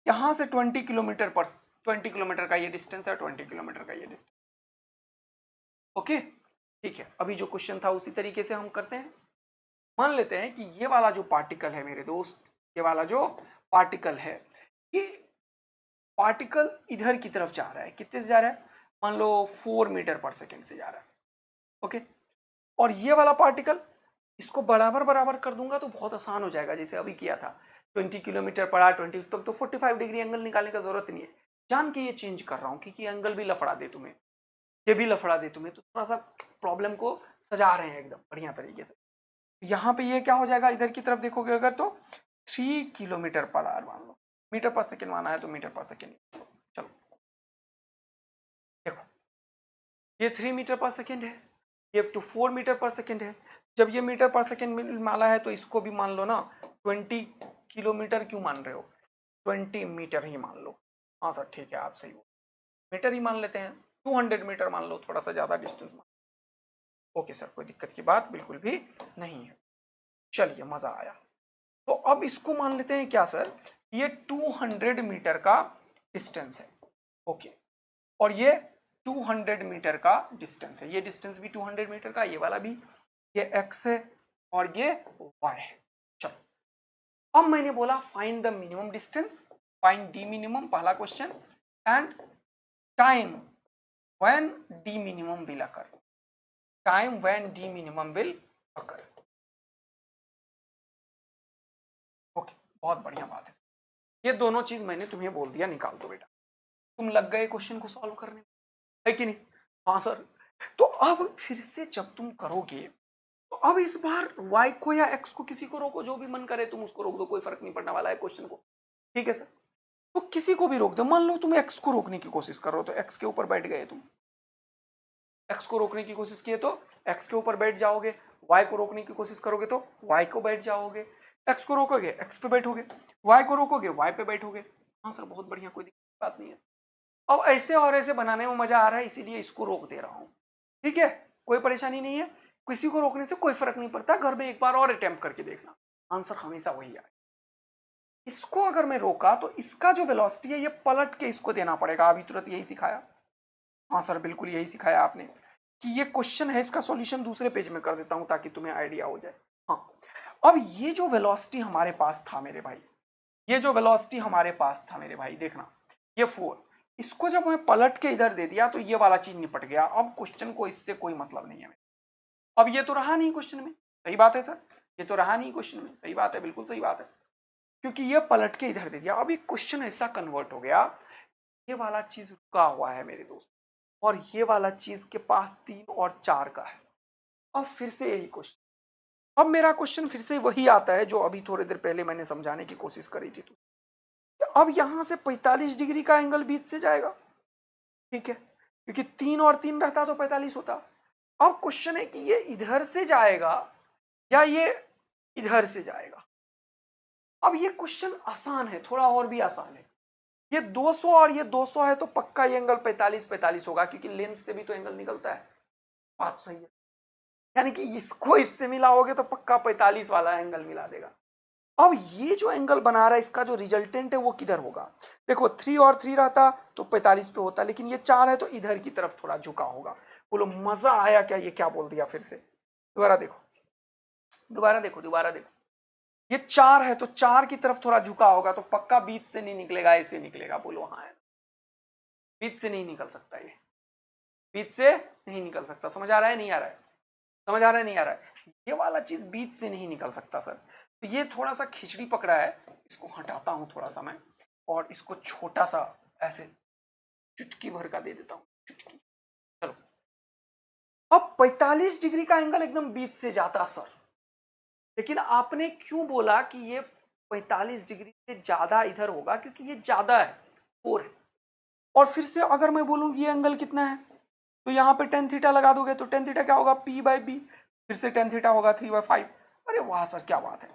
यहां से 20 किलोमीटर पर 20 किलोमीटर का ये डिस्टेंस है, 20 किलोमीटर का ये डिस्टेंस, ओके ठीक है। अभी जो क्वेश्चन था उसी तरीके से हम करते हैं। मान लेते हैं कि ये वाला जो पार्टिकल है मेरे दोस्त, ये वाला जो पार्टिकल है, ये पार्टिकल इधर की तरफ जा रहा है, कितने से जा रहा है? मान लो 4 मीटर पर सेकेंड से जा रहा है, ओके। और ये वाला पार्टिकल, इसको बराबर बराबर कर दूंगा तो बहुत आसान हो जाएगा, जैसे अभी किया था 20 किलोमीटर पर आवर 20, तब तो 45 डिग्री एंगल निकालने का जरूरत नहीं है। जान के ये चेंज कर रहा हूँ क्योंकि एंगल भी लफड़ा दे तुम्हें, ये भी लफड़ा दे तुम्हें, तो थोड़ा सा प्रॉब्लम को सजा रहे हैं एकदम बढ़िया तरीके से। यहाँ पे ये क्या हो जाएगा? इधर की तरफ देखोगे अगर तो 3 किलोमीटर पर आवर मान लो, मीटर पर सेकेंड माना है तो मीटर पर सेकेंड। चलो देखो, ये 3 मीटर पर सेकेंड है, ये तो 4 मीटर पर सेकेंड है। जब ये मीटर पर सेकेंड माना है तो इसको भी मान लो ना 20 किलोमीटर क्यों मान रहे हो, 20 मीटर ही मान लो। हाँ सर ठीक है, आप सही हो, मीटर ही मान लेते हैं, 200 मीटर मान लो, थोड़ा सा ज़्यादा डिस्टेंस मान। ओके सर, कोई दिक्कत की बात बिल्कुल भी नहीं है। चलिए मज़ा आया। तो अब इसको मान लेते हैं क्या सर, ये 200 मीटर का डिस्टेंस है। ओके, और ये 200 मीटर का डिस्टेंस है, ये डिस्टेंस भी 200 मीटर का, ये वाला भी, ये x है और ये y है। चलो अब मैंने बोला find the minimum distance, find the minimum, पहला question, and time when the minimum will occur, time when the minimum will occur. Okay, बहुत बढ़िया बात है, ये दोनों चीज मैंने तुम्हें बोल दिया, निकाल दो बेटा। तुम लग गए क्वेश्चन को सॉल्व करने, है कि नहीं? हाँ सर। तो अब फिर से जब तुम करोगे तो अब इस बार y को या x को, किसी को रोको, जो भी मन करे तुम उसको रोक दो, कोई फर्क नहीं पड़ने वाला है क्वेश्चन को, ठीक है सर? तो किसी को भी रोक दो, मान लो तुम x को रोकने की कोशिश कर रहे हो तो x के ऊपर बैठ गए, तुम x को रोकने की कोशिश किए तो x के ऊपर बैठ जाओगे, y को रोकने की कोशिश करोगे तो y को बैठ जाओगे, x को रोकोगे x पे बैठोगे, y को रोकोगे y पे बैठोगे। हाँ सर बहुत बढ़िया, कोई बात नहीं है। अब ऐसे और ऐसे बनाने में मजा आ रहा है, इसीलिए इसको रोक दे रहा हूं, ठीक है? कोई परेशानी नहीं है, किसी को रोकने से कोई फर्क नहीं पड़ता, घर में एक बार और अटेम्प्ट करके देखना, आंसर हमेशा वही आए। इसको अगर मैं रोका तो इसका जो वेलोसिटी है ये पलट के इसको देना पड़ेगा, अभी तुरंत यही सिखाया। हाँ सर बिल्कुल यही सिखाया आपने, कि ये क्वेश्चन है, इसका सॉल्यूशन दूसरे पेज में कर देता हूं ताकि तुम्हें आइडिया हो जाए। हाँ, अब ये जो वेलोसिटी हमारे पास था मेरे भाई, ये जो वेलोसिटी हमारे पास था मेरे भाई, देखना ये 4, इसको जब मैं पलट के इधर दे दिया तो ये वाला चीज निपट गया। अब क्वेश्चन को इससे कोई मतलब नहीं है। अब ये तो रहा नहीं क्वेश्चन में, सही बात है सर, ये तो रहा नहीं क्वेश्चन में, सही बात है, बिल्कुल सही बात है, क्योंकि ये पलट के इधर दे दिया। अब ये क्वेश्चन ऐसा कन्वर्ट हो गया, ये वाला चीज रुका हुआ है मेरे दोस्त, और ये वाला चीज के पास 3 और 4 का है। अब फिर से यही क्वेश्चन, अब मेरा क्वेश्चन फिर से वही आता है जो अभी थोड़ी देर पहले मैंने समझाने की कोशिश करी थी। तो अब यहां से 45 डिग्री का एंगल बीच से जाएगा, ठीक है, क्योंकि 3 और 3 रहता तो 45 होता। अब क्वेश्चन है कि ये इधर से जाएगा या ये इधर से जाएगा। अब ये क्वेश्चन आसान है, थोड़ा और भी आसान है। ये 200 और ये 200 है तो पक्का ये एंगल 45 होगा, क्योंकि लेंस से भी तो एंगल निकलता है। बात सही है, यानी कि इसको इससे मिलाओगे तो पक्का 45 वाला एंगल मिला देगा। अब ये जो एंगल बना रहा है इसका जो रिजल्टेंट है वो किधर होगा? देखो 3 और 3 रहता तो 45 पे होता, लेकिन ये 4 है तो इधर की तरफ थोड़ा झुका होगा। बोलो मजा आया क्या? ये क्या बोल दिया फिर से? दोबारा देखो, दोबारा देखो, दोबारा देखो, ये 4 है तो 4 की तरफ थोड़ा झुका होगा, तो पक्का बीच से नहीं निकलेगा, ऐसे निकलेगा। बोलो हाँ है, बीच से नहीं निकल सकता, ये बीच से नहीं निकल सकता। समझ आ रहा है नहीं आ रहा है? समझ आ रहा है नहीं आ रहा है? ये वाला चीज बीच से नहीं निकल सकता सर। तो ये थोड़ा सा खिचड़ी पकड़ा है, इसको हटाता हूं थोड़ा सा मैं, और इसको छोटा सा ऐसे चुटकी भर का दे देता हूं, चुटकी। चलो, अब 45 डिग्री का एंगल एकदम बीच से जाता सर, लेकिन आपने क्यों बोला कि ये 45 डिग्री से ज्यादा इधर होगा? क्योंकि ये ज्यादा है, 4 है। और फिर से अगर मैं बोलूं ये एंगल कितना है, तो यहाँ पे टेन थीटा लगा दोगे तो टेन थीटा क्या होगा? P बाई बी, फिर से टेन थीटा होगा 3/5। अरे वाह सर क्या बात है,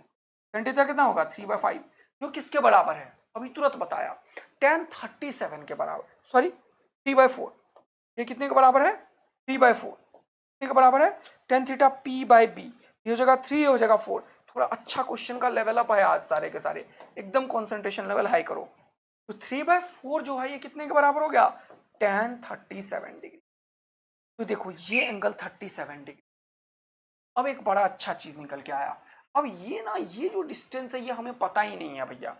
टेन थीटा कितना होगा? 3/5, जो किसके बराबर है? अभी तुरंत बताया, tan 37 के बराबर, सॉरी 3/4। ये कितने के बराबर है? 3/4। कितने के बराबर है? Tan theta P by B, ये हो जाएगा 3, हो जाएगा 4। थोड़ा अच्छा क्वेश्चन का लेवल अप है आज, सारे के सारे एकदम कॉन्सेंट्रेशन लेवल हाई करो। तो 3/4 जो है ये कितने के बराबर हो गया? tan 37 degree. तो देखो ये एंगल 37 डिग्री। अब एक बड़ा अच्छा चीज निकल के आया। अब ये ना, ये जो डिस्टेंस है ये हमें पता ही नहीं है भैया,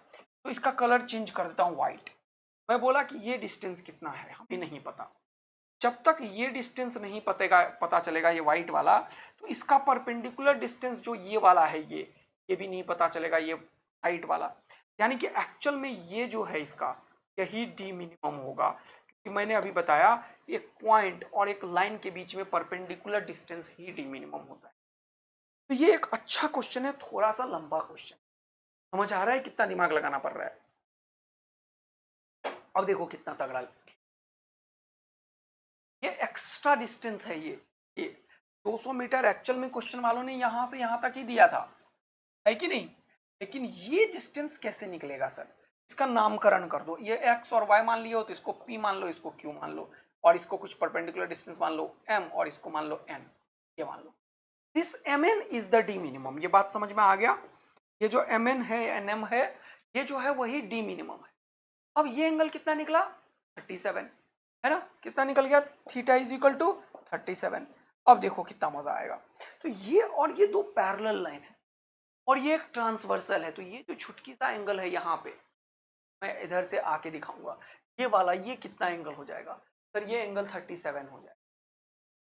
तो इसका कलर चेंज कर देता हूँ व्हाइट। मैं बोला कि ये डिस्टेंस कितना है हमें नहीं पता। जब तक ये डिस्टेंस नहीं पता चलेगा ये व्हाइट वाला, तो इसका परपेंडिकुलर डिस्टेंस जो ये वाला है ये भी नहीं पता चलेगा, ये हाइट वाला। यानी कि एक्चुअल में ये जो है इसका यही डी मिनिमम होगा, क्योंकि मैंने अभी बताया कि एक पॉइंट और एक लाइन के बीच में परपेंडिकुलर डिस्टेंस ही डी मिनिमम होता है। तो ये एक अच्छा क्वेश्चन है, थोड़ा सा लंबा क्वेश्चन, समझ आ रहा है कितना दिमाग लगाना पड़ रहा है? अब देखो कितना तगड़ा, ये एक्स्ट्रा डिस्टेंस है। ये 200 मीटर एक्चुअल में क्वेश्चन वालों ने यहां से यहां तक ही दिया था, है कि नहीं? लेकिन ये डिस्टेंस कैसे निकलेगा सर? इसका नामकरण कर दो। ये एक्स और वाई मान लियो तो इसको पी मान लो, इसको क्यू मान लो, और इसको कुछ परपेंडिकुलर डिस्टेंस मान लो एम, और इसको मान लो एन, ये मान लो। This M N is the minimum मिनिमम। ये बात समझ में आ गया? ये जो एम एन है, एन एम है, ये जो है वही डी मिनिमम है। अब ये एंगल कितना निकला? 37, है ना? कितना निकल गया? Theta is equal to 37। अब देखो कितना मजा आएगा। तो ये और ये दो पैरेलल लाइन है और ये एक ट्रांसवर्सल है, तो ये जो छुटकी सा एंगल है यहाँ पे, मैं इधर से आके दिखाऊंगा, ये वाला, ये कितना एंगल हो जाएगा सर? ये एंगल 37 हो जाएगा।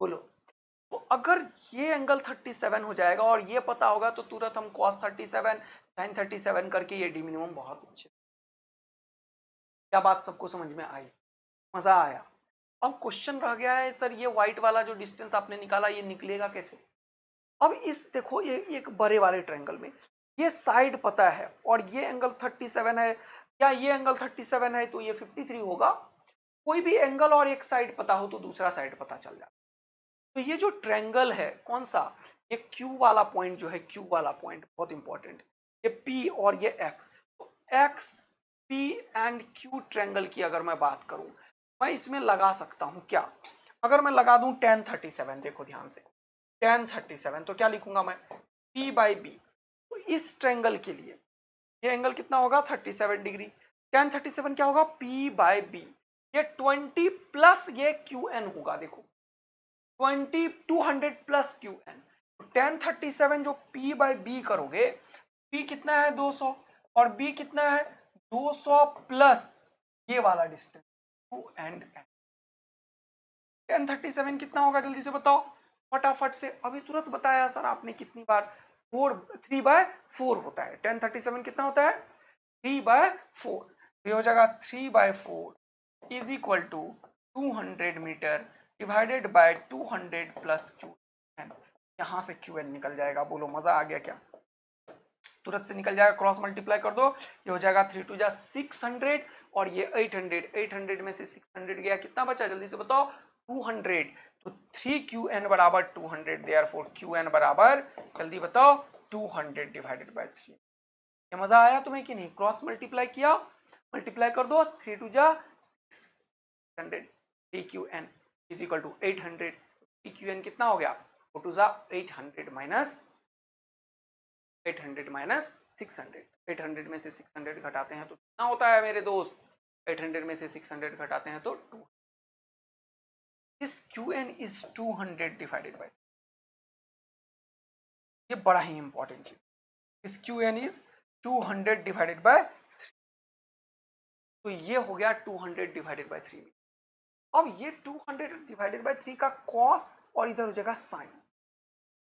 बोलो, तो अगर ये एंगल 37 हो जाएगा और ये पता होगा तो तुरंत हम cos 37 sin 37 करके ये डी मिनिमम बहुत अच्छे। क्या बात सबको समझ में आई? मजा आया? अब क्वेश्चन रह गया है सर ये व्हाइट वाला जो डिस्टेंस आपने निकाला ये निकलेगा कैसे? अब इस देखो ये एक बड़े वाले ट्रायंगल में ये साइड पता है और ये एंगल 37 है, या ये एंगल 37 है तो ये 53 होगा। कोई भी एंगल और एक साइड पता हो तो दूसरा साइड पता चल जाता। तो ये जो ट्रायंगल है कौन सा, ये क्यू वाला पॉइंट जो है, क्यू वाला पॉइंट बहुत इंपॉर्टेंट, ये पी और ये एक्स, तो x P and Q triangle की अगर मैं बात करूं, मैं इसमें लगा सकता हूं क्या? अगर मैं लगा दूं tan 37, देखो ध्यान से, tan 37 तो क्या लिखूंगा मैं? P by B. तो इस ट्रायंगल के लिए ये एंगल कितना होगा? 37 डिग्री। tan 37 क्या होगा? P by B. ये 20 प्लस ये क्यू एन होगा, देखो 200 प्लस क्यू एन। tan 37 जो P बाई बी करोगे, P कितना है? 200, और B कितना है? 200 प्लस ये वाला डिस्टेंस 2 एंड एन। tan 37 कितना होगा जल्दी से बताओ फटाफट से? अभी तुरंत बताया सर आपने, कितनी बार? 3/4 होता है। tan 37 कितना होता है? 3/4। ये हो जाएगा 3/4 is equal to 200 metre divided by 200 plus Q N. यहां से क्यू एन निकल जाएगा। बोलो मजा आ गया क्या? तुरंत से निकल जाएगा, क्रॉस मल्टीप्लाई कर दो, ये हो जाएगा 3 2 600 और ये 800। 800 में से 600 गया, कितना बचा जल्दी से बताओ? 200। तो 3QN बराबर 200, देयरफॉर QN बराबर, जल्दी बताओ, 200 डिवाइडेड बाय 3। ये मजा आया तुम्हें कि नहीं? क्रॉस मल्टीप्लाई किया, मल्टीप्लाई कर दो, 3 2 600, 3QN is equal to 800। 3QN कितना हो गया? 4 2 800 माइनस 800 माइनस 600। 800 में से 600 घटाते हैं तो कितना होता है मेरे दोस्त? 800 में से 600 घटाते हैं तो 2। This QN is 200 divided by, ये बड़ा ही इंपॉर्टेंट चीज। This QN is 200 divided by 3। तो ये हो गया 200 डिवाइडेड बाय 3। अब ये 200 डिवाइडेड बाय 3 का कॉस और इधर हो जाएगा साइन।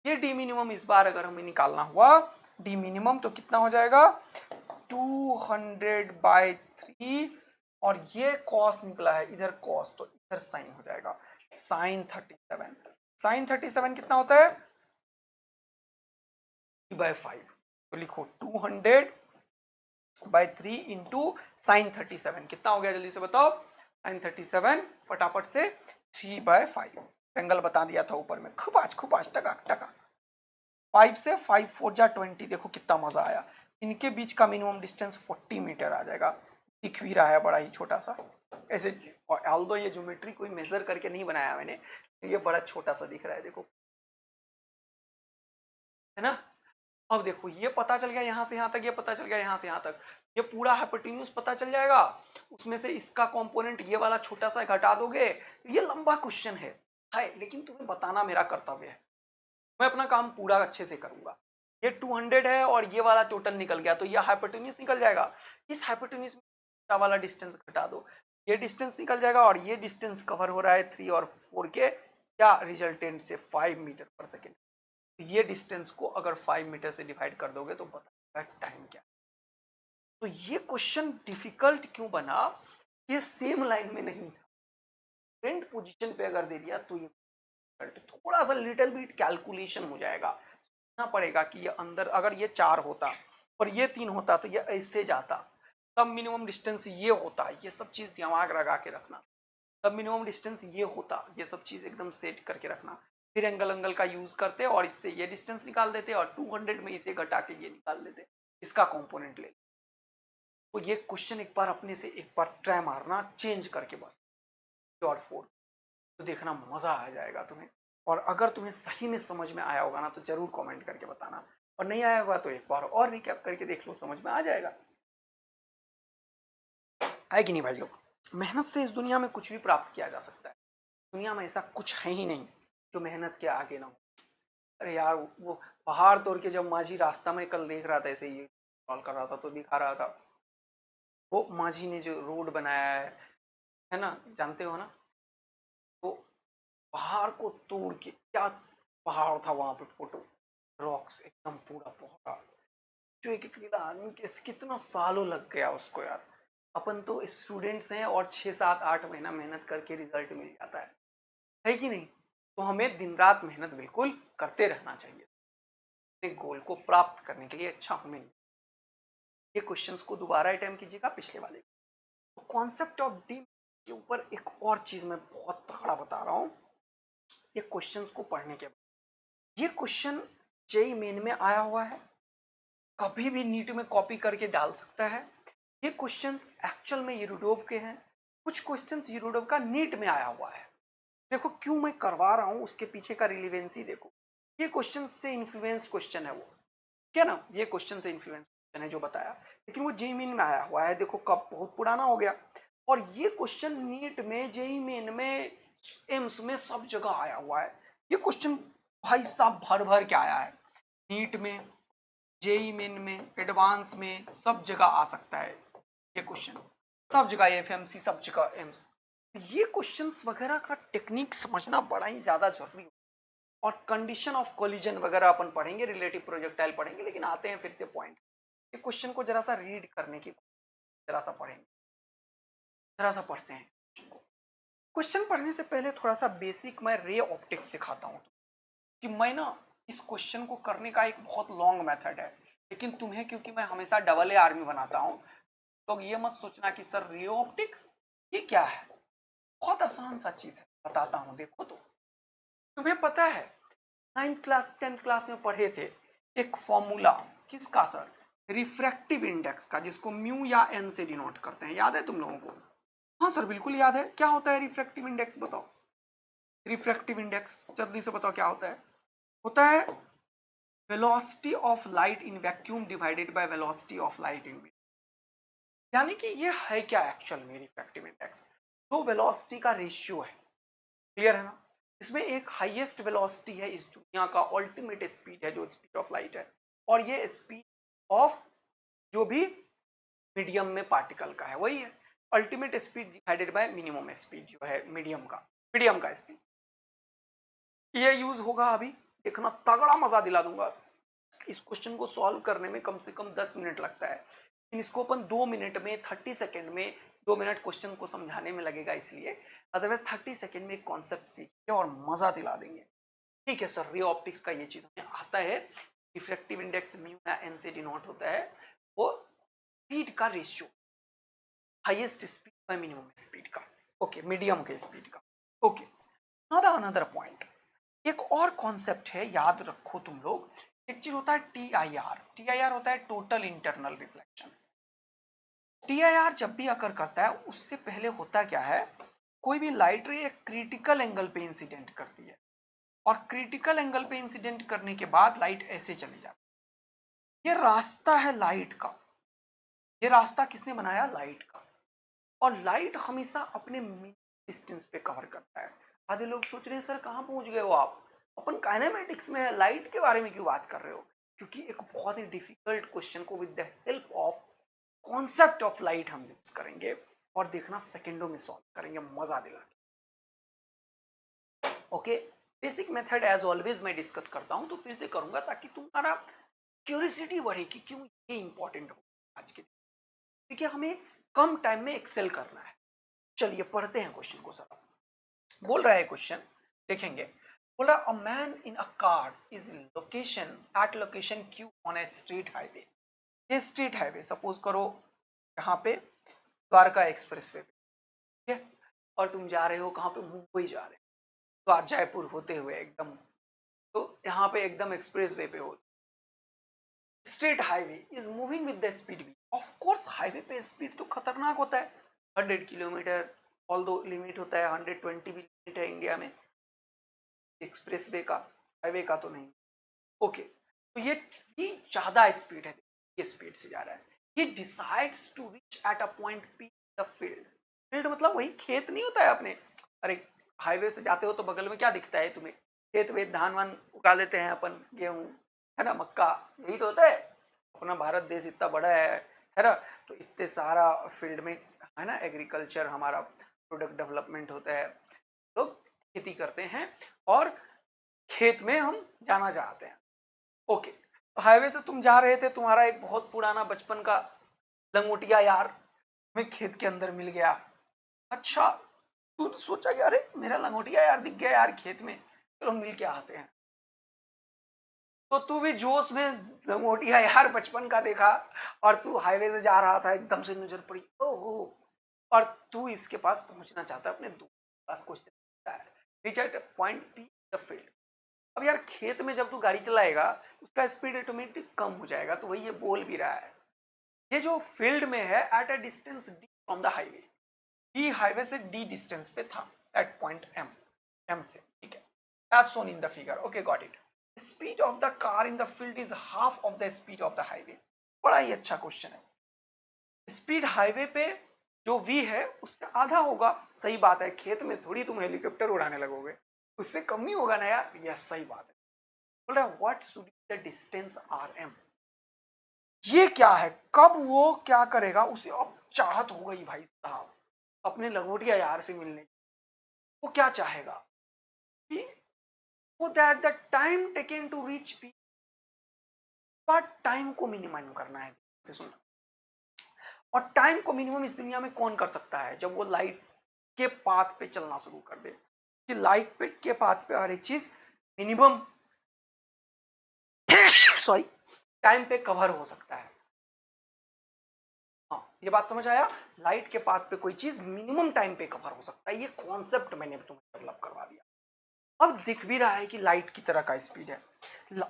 ये डी मिनिमम इस बार अगर हमें निकालना हुआ डी मिनिमम तो कितना हो जाएगा? 200 बाय 3, और ये कॉस निकला है इधर कॉस, तो इधर साइन हो जाएगा साइन 37। साइन 37 कितना होता है? 3/5। तो लिखो 200 बाय 3 इंटू साइन 37 कितना हो गया जल्दी से बताओ? साइन 37 फटाफट से 3/5। एंगल बता दिया था ऊपर में, खुपाच खुपाच टका टका। 5 से 5 4 जा 20, देखो कितना मजा आया। इनके बीच का मिनिमम डिस्टेंस 40 मीटर आ जाएगा। दिख भी रहा है बड़ा ही छोटा सा ऐसे, और ऑल्दो ये ज्योमेट्री कोई मेजर करके नहीं बनाया मैंने, ये बड़ा छोटा सा दिख रहा है, देखो, है ना? अब देखो ये पता चल गया यहाँ से यहाँ तक, ये पता चल गया यहाँ से यहाँ तक, ये पूरा हाइपोटेन्यूज पता चल जाएगा। उसमें से इसका कंपोनेंट ये वाला छोटा सा घटा दोगे, ये लंबा क्वेश्चन है लेकिन तुम्हें बताना मेरा कर्तव्य है। मैं अपना काम पूरा अच्छे से करूंगा। ये 200 है और ये वाला टोटल निकल गया, तो ये हाइपोटेन्यूज निकल जाएगा। इस हाइपोटेन्यूज में वाला डिस्टेंस घटा दो, ये डिस्टेंस निकल जाएगा, और ये डिस्टेंस कवर हो रहा है 3 और 4 के क्या रिजल्टेंट से 5 मीटर पर सेकेंड। ये डिस्टेंस को अगर 5 मीटर से डिवाइड कर दोगे तो बताएगा टाइम क्या। तो ये क्वेश्चन डिफिकल्ट क्यों बना? ये सेम लाइन में नहीं था, फ्रंट पोजीशन पे अगर दे दिया तो ये थोड़ा सा लिटिल बिट कैलकुलेशन हो जाएगा। सोचना पड़ेगा कि ये अंदर अगर ये 4 होता और ये 3 होता तो ये ऐसे जाता, तब मिनिमम डिस्टेंस ये होता। ये सब चीज़ दिमाग लगा के रखना। तब मिनिमम डिस्टेंस ये होता, ये सब चीज़ एकदम सेट करके रखना। फिर एंगल का यूज़ करते और इससे ये डिस्टेंस निकाल देते और 200 में इसे घटा के ये निकाल देते, इसका कंपोनेंट ले। तो ये क्वेश्चन एक बार अपने से एक बार ट्राई मारना चेंज करके बस और 4, तो देखना मज़ा आ जाएगा तुम्हें। और अगर तुम्हें सही में समझ में आया होगा ना तो ज़रूर कमेंट करके बताना, और नहीं आया होगा तो एक बार और रिकैप करके देख लो, समझ में आ जाएगा। है कि नहीं भाई लोग? मेहनत से इस दुनिया में कुछ भी प्राप्त किया जा सकता है। दुनिया में ऐसा कुछ है ही नहीं जो मेहनत के आगे ना हो। अरे यार, वो पहाड़ तोड़ के जब माझी रास्ता में कल देख रहा था, ऐसे ही कॉल कर रहा था तो दिखा रहा था, वो माझी ने जो रोड बनाया है ना, जानते हो ना? तो पहाड़ को तोड़ के, क्या पहाड़ था वहां पे, फोटो रॉक्स एकदम पूरा पहाड़, जो एक अकेला आदमी कितना सालों लग गया उसको यार। अपन तो स्टूडेंट्स हैं और 6 7 8 महीना मेहनत करके रिजल्ट मिल जाता है कि नहीं? तो हमें दिन रात मेहनत बिल्कुल करते रहना चाहिए अपने गोल को प्राप्त करने के लिए। अच्छा, हमें ये क्वेश्चंस को दोबारा अटेम्प्ट कीजिएगा पिछले वाले। तो कॉन्सेप्ट ऑफ डी के ऊपर एक और चीज मैं बहुत तगड़ा बता रहा हूँ। ये क्वेश्चंस को पढ़ने के बाद, ये क्वेश्चन जेई मेन में आया हुआ है, कभी भी नीट में कॉपी करके डाल सकता है। ये क्वेश्चंस एक्चुअल में यूरोडोव के हैं, कुछ क्वेश्चंस यूरोडोव का नीट में आया हुआ है। देखो क्यों मैं करवा रहा हूं, उसके पीछे का रिलेवेंसी देखो। ये क्वेश्चन से इन्फ्लुएंस क्वेश्चन है वो, क्या ना, ये क्वेश्चन से इन्फ्लुएंस क्वेश्चन है जो बताया, लेकिन वो जेई मेन में आया हुआ है। देखो कब, बहुत पुराना हो गया। और ये क्वेश्चन नीट में, जेई मेन में, एम्स में सब जगह आया हुआ है। ये क्वेश्चन भाई साहब भर भर के आया है, नीट में, जेई मेन में, एडवांस में, सब जगह आ सकता है ये क्वेश्चन, सब जगह, एफएमसी सब जगह, एम्स। ये क्वेश्चंस वगैरह का टेक्निक समझना बड़ा ही ज्यादा जरूरी है। और कंडीशन ऑफ कोलिजन वगैरह अपन पढ़ेंगे, रिलेटिव प्रोजेक्टाइल पढ़ेंगे, लेकिन आते हैं फिर से पॉइंट। ये क्वेश्चन को जरा सा रीड करने की, जरा सा पढ़ेंगे, जरा सा पढ़ते हैं क्वेश्चन को। क्वेश्चन पढ़ने से पहले थोड़ा सा बेसिक मैं रे ऑप्टिक्स सिखाता हूँ कि मैं ना, इस क्वेश्चन को करने का एक बहुत लॉन्ग मेथड है, लेकिन तुम्हें, क्योंकि मैं हमेशा डबल ए आर्मी बनाता हूँ, तो ये मत सोचना कि सर रे ऑप्टिक्स ये क्या है। बहुत आसान सा चीज है, बताता हूँ, देखो। तो तुम्हें पता है 9th क्लास 10th क्लास में पढ़े थे एक फॉर्मूला, किसका सर? रिफ्रैक्टिव इंडेक्स का, जिसको म्यू या एन से डिनोट करते हैं, याद है तुम लोगों को? हाँ सर बिल्कुल याद है। क्या होता है रिफ्रैक्टिव इंडेक्स, बताओ। रिफ्रैक्टिव इंडेक्स जल्दी से बताओ क्या होता है velocity of light in vacuum divided by velocity of light in, यानी कि ये है क्या एक्चुअल में रिफ्रैक्टिव इंडेक्स? दो वेलोसिटी का रेशियो है, क्लियर है ना? इसमें एक हाईएस्ट वेलोसिटी है इस दुनिया का, अल्टीमेट स्पीड है जो स्पीड ऑफ लाइट है, और ये स्पीड ऑफ जो भी मीडियम में पार्टिकल का है वही है, ultimate speed divided by minimum speed जो है मीडियम का स्पीड। ये यूज होगा अभी, देखना तगड़ा मजा दिला दूंगा। इस क्वेश्चन को सॉल्व करने में कम से कम 10 मिनट लगता है, लेकिन इसको अपन 2 मिनट में, 30 सेकेंड में, 2 मिनट क्वेश्चन को समझाने में लगेगा इसलिए, अदरवाइज 30 सेकेंड में एक कॉन्सेप्ट सीखेंगे और मजा दिला देंगे। ठीक है सर, रे ऑप्टिक्स का ये चीज हमें आता है। रिफ्रैक्टिव इंडेक्स म्यू या एन से डिनोट होता है, वो स्पीड का ratio, highest speed by minimum speed का, ओके, मीडियम के स्पीड का। ओके, अनदर पॉइंट, एक और कॉन्सेप्ट है, याद रखो तुम लोग। एक चीज होता है टीआईआर होता है टोटल इंटरनल रिफ्लेक्शन। टीआईआर जब भी अकर करता है, उससे पहले होता क्या है, कोई भी लाइट रे एक क्रिटिकल एंगल पे इंसिडेंट करती है, और क्रिटिकल एंगल पे इंसिडेंट करने के बाद लाइट ऐसे चली जाती है। ये रास्ता है लाइट का, ये रास्ता किसने बनाया? लाइट का। और लाइट हमेशा अपने डिस्टेंस पे कवर करता है। आधे लोग सोच रहे हैं सर कहाँ पहुंच गए हो आप, अपन काइनेमेटिक्स में है, लाइट के बारे में क्यों बात कर रहे हो? क्योंकि एक बहुत ही डिफिकल्ट क्वेश्चन को with the help of concept of light हम यूज करेंगे, और देखना सेकेंडों में सॉल्व करेंगे, मजा दिला के। Okay, basic method as always मैं डिस्कस करता हूं, तो फिर से करूंगा ताकि तुम्हारा क्यूरियोसिटी बढ़े कि क्यों ये इंपॉर्टेंट हो आज के, क्योंकि हमें कम टाइम में एक्सेल करना है। चलिए पढ़ते हैं क्वेश्चन को। सर बोल रहा है क्वेश्चन, देखेंगे, बोल रहा a man in a car is location eight location Q on A street highway. ये स्ट्रीट हाईवे सपोज करो यहाँ पे द्वारका एक्सप्रेस वे, ठीक है, और तुम जा रहे हो कहाँ पे, मुंबई जा रहे हो, तो जयपुर होते हुए एकदम, तो यहाँ पे एकदम एक्सप्रेस वे पे हो। Straight highway is moving with the speed V. Of course highway पे स्पीड तो खतरनाक होता है, 100 किलोमीटर, ऑल दो लिमिट होता है 120 भी लिमिट है इंडिया में, एक्सप्रेस वे का, हाईवे का तो नहीं। ओके, तो ये ज्यादा स्पीड है, ये स्पीड से जा रहा है। ये decides to reach at a point P the field. Field मतलब वही खेत नहीं होता है अपने, अरे हाईवे से जाते हो तो बगल में क्या दिखता है तुम्हें, खेत वेत धान वान उगा लेते हैं अपन, गेहूं है ना, मक्का, यही तो होता है। अपना भारत देश इतना बड़ा है ना, तो इतने सारा फील्ड में है ना, एग्रीकल्चर हमारा प्रोडक्ट डेवलपमेंट होता है, लोग खेती करते हैं और खेत में हम जाना चाहते हैं। ओके, तो हाईवे से तुम जा रहे थे, तुम्हारा एक बहुत पुराना बचपन का लंगोटिया यार तुम्हें खेत के अंदर मिल गया। अच्छा, तू सोचा कि अरे मेरा लंगोटिया यार दिख गया यार खेत में, चलो मिल के आते हैं। तो तू भी जोश में लंगोटिया यार बचपन का देखा और तू हाईवे से जा रहा था, एकदम से नजर पड़ी, ओहो, और तू इसके पास पहुंचना चाहता है, अपने दोस्त के पास question, reach at point B the field. अब यार खेत में जब तू गाड़ी चलाएगा तो उसका स्पीड ऑटोमेटिक कम हो जाएगा, तो वही ये बोल भी रहा है। ये जो फील्ड में है at a distance D from the highway, the highway से डी डिस्टेंस पे था एट पॉइंट एम, एम से, ठीक है, as shown in the figure. Okay, got it. Speed of the car in the field is half of the speed of the highway. बड़ा ही अच्छा question है। स्पीड हाईवे पे जो v है उससे आधा होगा, सही बात है, खेत में थोड़ी तुम हेलीकॉप्टर उड़ाने लगोगे, उससे कम ही होगा ना यार, यस सही बात है। बोल रहा है what should be the distance R M. ये क्या है, कब वो क्या करेगा, उसे अब चाहत हो गई भाई साहब अपने लंगोटिया यार से मिलने की। वो क्या चाहेगा कि वो that the time taken to reach P, time को मिनिमाइज करना है। से सुनना, और टाइम को मिनिमम इस दुनिया में कौन कर सकता है, जब वो लाइट के पाथ पे चलना शुरू कर दे, कि लाइट पे के पाथ पे हर एक चीज मिनिमम सॉरी टाइम पे कवर हो सकता है। हाँ, ये बात समझ आया, लाइट के पाथ पे कोई चीज मिनिमम टाइम पे कवर हो सकता है, ये कॉन्सेप्ट मैंने तुम्हें डेवलप करवा दिया। अब दिख भी रहा है कि लाइट की तरह का स्पीड है।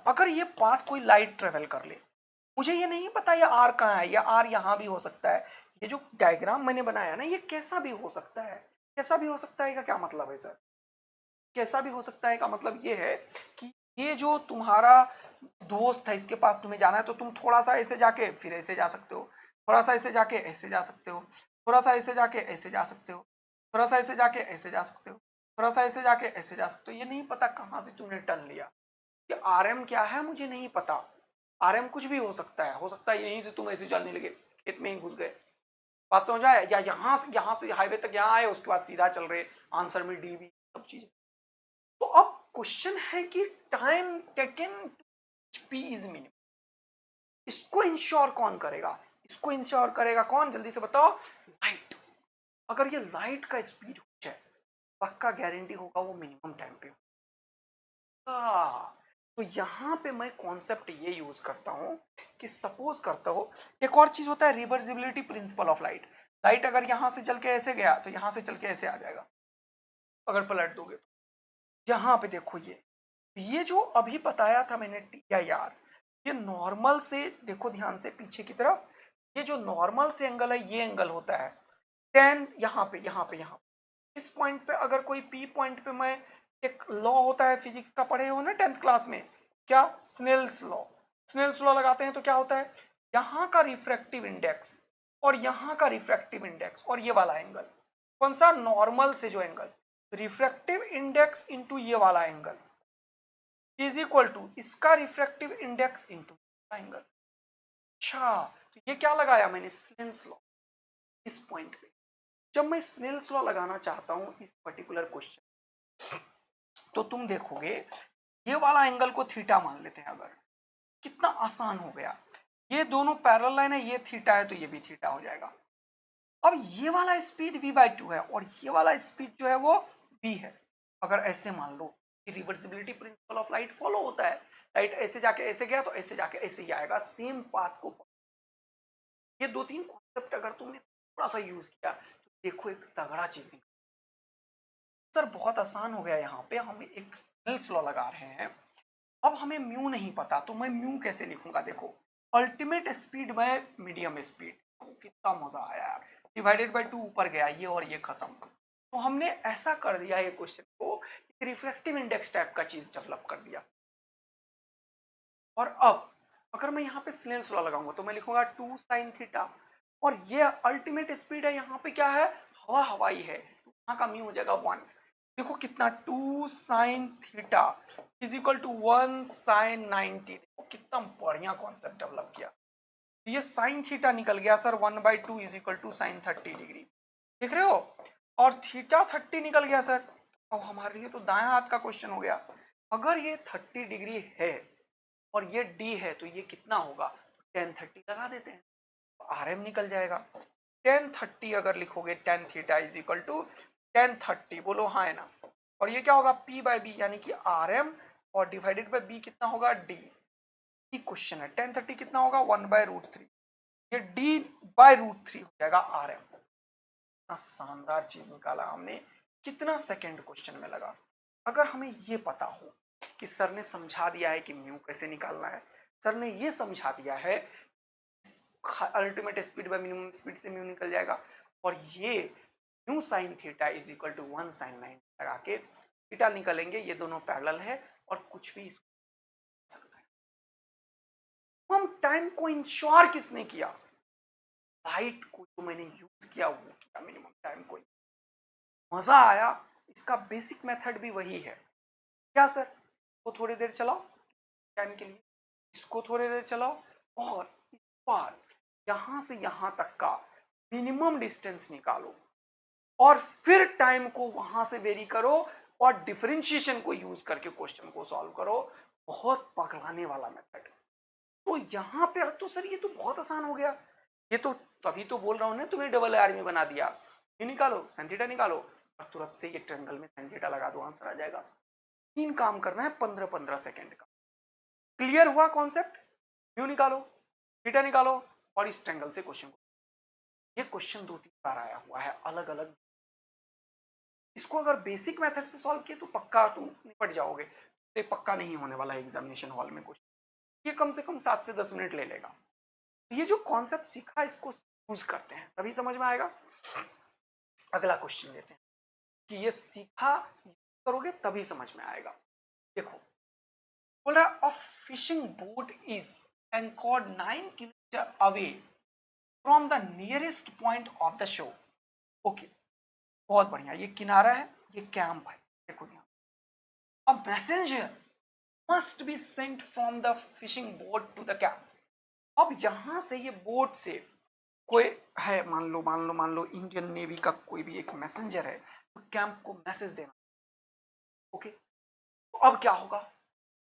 अगर ये पाथ कोई लाइट ट्रेवल कर ले, मुझे ये नहीं पता ये आर कहाँ है, या आर यहाँ भी हो सकता है, ये जो डायग्राम मैंने बनाया ना ये कैसा भी हो सकता है। कैसा भी हो सकता है का क्या मतलब है सर, कैसा भी हो सकता है का मतलब ये है कि ये जो तुम्हारा दोस्त है इसके पास तुम्हें जाना है, तो तुम थोड़ा सा ऐसे जाके फिर ऐसे जा सकते हो, थोड़ा सा ऐसे जाके ऐसे जा सकते हो, थोड़ा सा ऐसे जाके ऐसे जा सकते हो, थोड़ा सा ऐसे जाके ऐसे जा सकते हो, थोड़ा सा ऐसे जाके ऐसे जा सकते हो। ये नहीं पता कहाँ से तुमने टर्न लिया, कि आरएम क्या है मुझे नहीं पता। आरएम कुछ भी हो सकता है यहीं से तुम ऐसे चलने लगे, खेत में ही घुस गए, बात समझ आए, या यहाँ से हाईवे तक यहाँ आए, उसके बाद सीधा चल रहे, आंसर में डी भी सब चीजें। तो अब क्वेश्चन है कि time taken P is minimum, इसको इंश्योर कौन करेगा, इसको इंश्योर करेगा कौन, जल्दी से बताओ, लाइट। अगर ये लाइट का स्पीड हो जाए, पक्का गारंटी होगा वो मिनिमम टाइम पे होगा। तो यहाँ पे मैं कॉन्सेप्ट ये यूज करता हूँ कि सपोज करता हो, एक और चीज होता है reversibility principle of light. Light अगर यहाँ से चल के ऐसे गया तो यहाँ से चल के ऐसे आ जाएगा, अगर पलट दोगे तो। यहाँ पे देखो ये जो अभी बताया था मैंने टी आई आर, ये नॉर्मल से देखो ध्यान से पीछे की तरफ, ये जो नॉर्मल से एंगल है ये एंगल होता है 10, यहाँ पे इस पॉइंट पे अगर कोई पी पॉइंट पे, मैं एक लॉ होता है फिजिक्स का पढ़े हो ना 10th क्लास में, क्या, स्नेल्स लॉ। स्नेल्स लॉ लगाते हैं तो क्या होता है, यहाँ का रिफ्रैक्टिव इंडेक्स और यहाँ का रिफ्रैक्टिव इंडेक्स और ये वाला एंगल, कौन सा, नॉर्मल से जो एंगल, रिफ्रैक्टिव इंडेक्स इंटू ये वाला एंगल इज इक्वल टू इसका रिफ्रैक्टिव इंडेक्स इंटू एंगल। अच्छा, तो ये क्या लगाया मैंने, स्नेल्स लॉ इस पॉइंट पे। जब मैं स्नेल्स लॉ लगाना चाहता हूं इस पर्टिकुलर क्वेश्चन, तो तुम देखोगे ये वाला एंगल को थीटा मान लेते हैं, अगर कितना आसान हो गया, ये दोनों पैरेलल लाइन है, ये थीटा है तो ये भी थीटा हो जाएगा। अब ये वाला स्पीड v/2 है और ये वाला स्पीड जो है वो v है। अगर ऐसे मान लो कि reversibility principle of light follow होता है, लाइट ऐसे जाके ऐसे गया तो ऐसे जाके ऐसे ही आएगा, सेम पाथ को ये 2-3 कॉन्सेप्ट अगर तुमने थोड़ा सा यूज किया तो देखो एक तगड़ा चीज निकल। सर बहुत आसान हो गया, यहाँ पे हम एक स्नेल्स लॉ लगा रहे हैं। अब हमें म्यू नहीं पता तो मैं म्यू कैसे लिखूंगा, देखो ultimate speed bye medium speed. कितना मजा आया यार, डिवाइडेड बाय 2 ऊपर गया ये और ये खत्म। तो हमने ऐसा कर दिया ये क्वेश्चन को, रिफ्रैक्टिव इंडेक्स टाइप का चीज डेवलप कर दिया। और अब अगर मैं यहाँ पे स्नेल्स लॉ लगाऊंगा तो मैं लिखूंगा 2 साइन थीटा, और ये अल्टीमेट स्पीड है, यहाँ पे क्या है, हवा हवाई है, तो यहाँ का म्यू हो जाएगा 1। देखो कितना 2 sine theta is equal to 1 sine 90। देखो कितना बढ़िया कॉन्सेप्ट डेवलप किया। ये साइन थीटा निकल गया sir 1/2 is equal to sine 30 degree, देख रहे हो, और थीटा 30 निकल गया सर। अब हमारे लिए तो दाएं हाथ का क्वेश्चन हो गया। अगर ये 30 डिग्री है और ये डी है तो ये कितना होगा, tan 30 लगा देते हैं, आर एम निकल जाएगा। tan 30 अगर लिखोगे tan theta is equal to tan 30, बोलो हाँ है ना, और ये क्या होगा p/b यानी कि आर एम, और डिवाइडेड बाय b कितना होगा d। ये क्वेश्चन है, tan 30 कितना होगा 1/√3, ये d/√3 हो जाएगा आर एम। इतना शानदार चीज निकाला हमने, कितना सेकंड क्वेश्चन में लगा। अगर हमें ये पता हो कि सर ने समझा दिया है कि म्यू कैसे निकालना है, सर ने ये समझा दिया है ultimate speed by minimum speed से म्यू निकल जाएगा, और ये mu sine theta is equal to 1 sine 90 लगा के थीटा निकलेंगे, ये दोनों पैरेलल है और कुछ भी सकता है। हम टाइम को इंश्योर किसने किया, लाइट को जो मैंने यूज किया वो किया मिनिमम टाइम को। मजा आया, इसका बेसिक मेथड भी वही है। क्या सर, को थोड़ी देर चलाओ टाइम के लिए, इसको थोड़ी देर चलाओ, और इस बार यहां से यहां तक का मिनिमम डिस्टेंस निकालो, और फिर टाइम को वहां से वेरी करो, और डिफरेंशिएशन को यूज करके क्वेश्चन को सॉल्व करो। बहुत पकड़ाने वाला मेथड। तो यहाँ पे तो सर ये तो बहुत आसान हो गया, ये तो तभी तो बोल रहा हूँ ना तुम्हें डबल आर्मी बना दिया। ये निकालो साइन थीटा निकालो, और तुरंत से एक ट्रायंगल में साइन थीटा लगा दो, आंसर आ जाएगा। 3 काम करना है 15-15 सेकेंड का। क्लियर हुआ कॉन्सेप्ट, म्यू निकालो थीटा निकालो और इस ट्रायंगल से क्वेश्चन को। ये क्वेश्चन 2-3 बार आया हुआ है अलग अलग। इसको अगर बेसिक मेथड से सॉल्व किए तो पक्का तुम निपट जाओगे, तो पक्का नहीं होने वाला एग्जामिनेशन हॉल में क्वेश्चन। ये कम से कम 7 से 10 मिनट ले लेगा। ये जो कॉन्सेप्ट सीखा इसको यूज करते हैं तभी समझ में आएगा। अगला क्वेश्चन लेते हैं कि ये सीखा करोगे तभी समझ में आएगा। देखो बोल रहा है a fishing boat is anchored 9 kilometre away from the nearest point of the shore. Okay बहुत बढ़िया, ये किनारा है, ये कैंप है। देखो यहाँ a messenger must be sent from the fishing boat to the camp. अब यहां से ये बोट से कोई है, मान लो इंडियन नेवी का कोई भी एक मैसेंजर है, तो कैंप को मैसेज देना। ओके तो अब क्या होगा,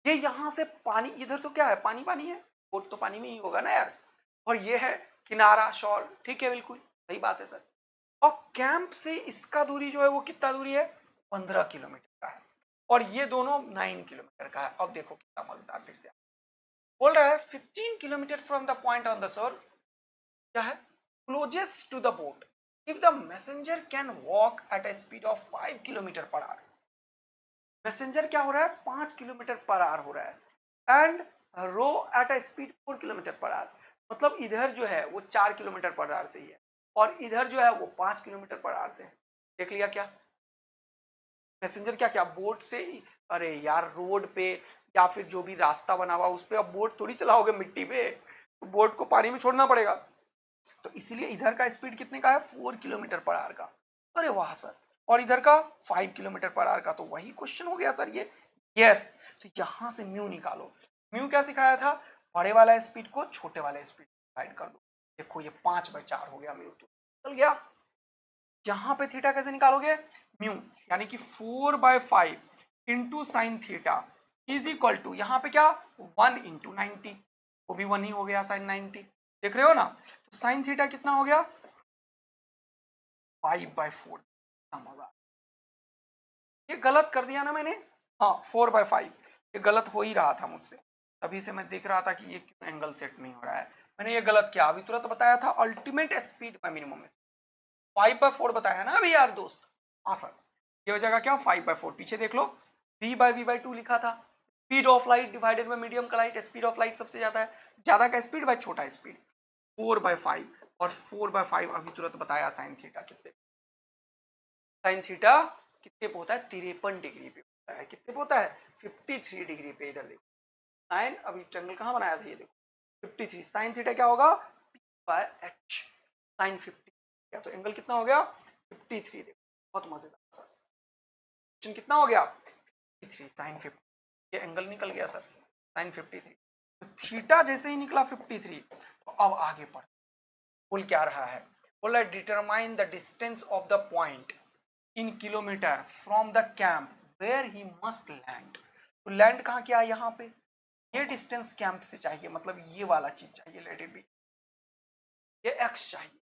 ये यहां से पानी, इधर तो क्या है पानी पानी है, बोट तो पानी में ही होगा ना यार, और ये है किनारा शोर, ठीक है बिल्कुल सही बात है सर। और कैंप से इसका दूरी जो है वो कितना दूरी है 15 किलोमीटर का है, और ये दोनों 9 किलोमीटर का है। अब देखो कितना मजेदार, फिर से बोल रहा है 15 kilometre from the point on the shore, क्या है closest to the boat if the messenger can walk at a speed of 5 kilometre per hour. Messenger क्या हो रहा है 5 किलोमीटर पर आवर हो रहा है, and row at a speed 4 kilometre per hour. मतलब इधर जो है वो 4 किलोमीटर पर आवर से ही है, और इधर जो है वो 5 किलोमीटर पर आवर से है। देख लिया क्या, मैसेंजर क्या क्या बोट से, अरे यार रोड पे या फिर जो भी रास्ता बना हुआ उस पर अब बोट थोड़ी चलाओगे मिट्टी पे, तो बोट को पानी में छोड़ना पड़ेगा। तो इसीलिए इधर का स्पीड कितने का है 4 किलोमीटर पर आवर का। अरे वाह सर, और इधर का 5 किलोमीटर पर आवर का, तो वही क्वेश्चन हो गया सर ये। यस, तो यहां से म्यू निकालो। म्यू क्या सिखाया था, बड़े वाला स्पीड को छोटे वाले स्पीड डिवाइड कर दो। देखो ये 5/4 हो गया, म्यू तो चल गया। यहां पे थीटा कैसे निकालोगे, म्यू यानी कि 4/5 into sine theta is equal to, यहाँ पे क्या 1 इंटू 90, वो भी 1 ही हो गया साइन 90, देख रहे हो ना। तो साइन थीटा कितना हो गया 5/4। मजा, ये गलत कर दिया ना मैंने, हाँ 4/5, ये गलत हो ही रहा था मुझसे, तभी से मैं देख रहा था कि ये क्यों एंगल सेट नहीं हो रहा है। मैंने ये गलत किया, अभी तुरंत बताया था ultimate speed by minimum speed. 5/4 बताया ना अभी यार दोस्त। हाँ सर, ये हो जाएगा क्या 5/4। पीछे देख लो, v/v/2 लिखा था। Speed of light divided by medium का लाइट, स्पीड ऑफ लाइट सबसे ज्यादा है, ज्यादा का स्पीड बाय छोटा स्पीड, 4/5। और 4/5 अभी तुरंत बताया साइन थीटा कितने, साइन थीटा कितने पे होता है, 53 डिग्री पे होता है। कितने पे होता है, 53 डिग्री पे। इधर देखो साइन, अभी ट्रायंगल कहाँ बनाया था, ये देखो 53। साइन थीटा क्या होगा, p/h साइन 50, या तो एंगल कितना हो गया 53। देखो बहुत मजेदार सर, क्वेश्चन कितना हो गया 53 साइन 50, ये एंगल निकल गया सर साइन 53। तो थीटा जैसे ही निकला 53, तो अब आगे पढ़, बोल क्या रहा है, बोल रहा है determine the distance of the point in kilometre from the camp where he must land. तो लैंड कहाँ किया, यहाँ पे। ये डिस्टेंस कैंप से चाहिए, मतलब ये वाला चीज चाहिए, लेट इट बी, ये एक्स चाहिए।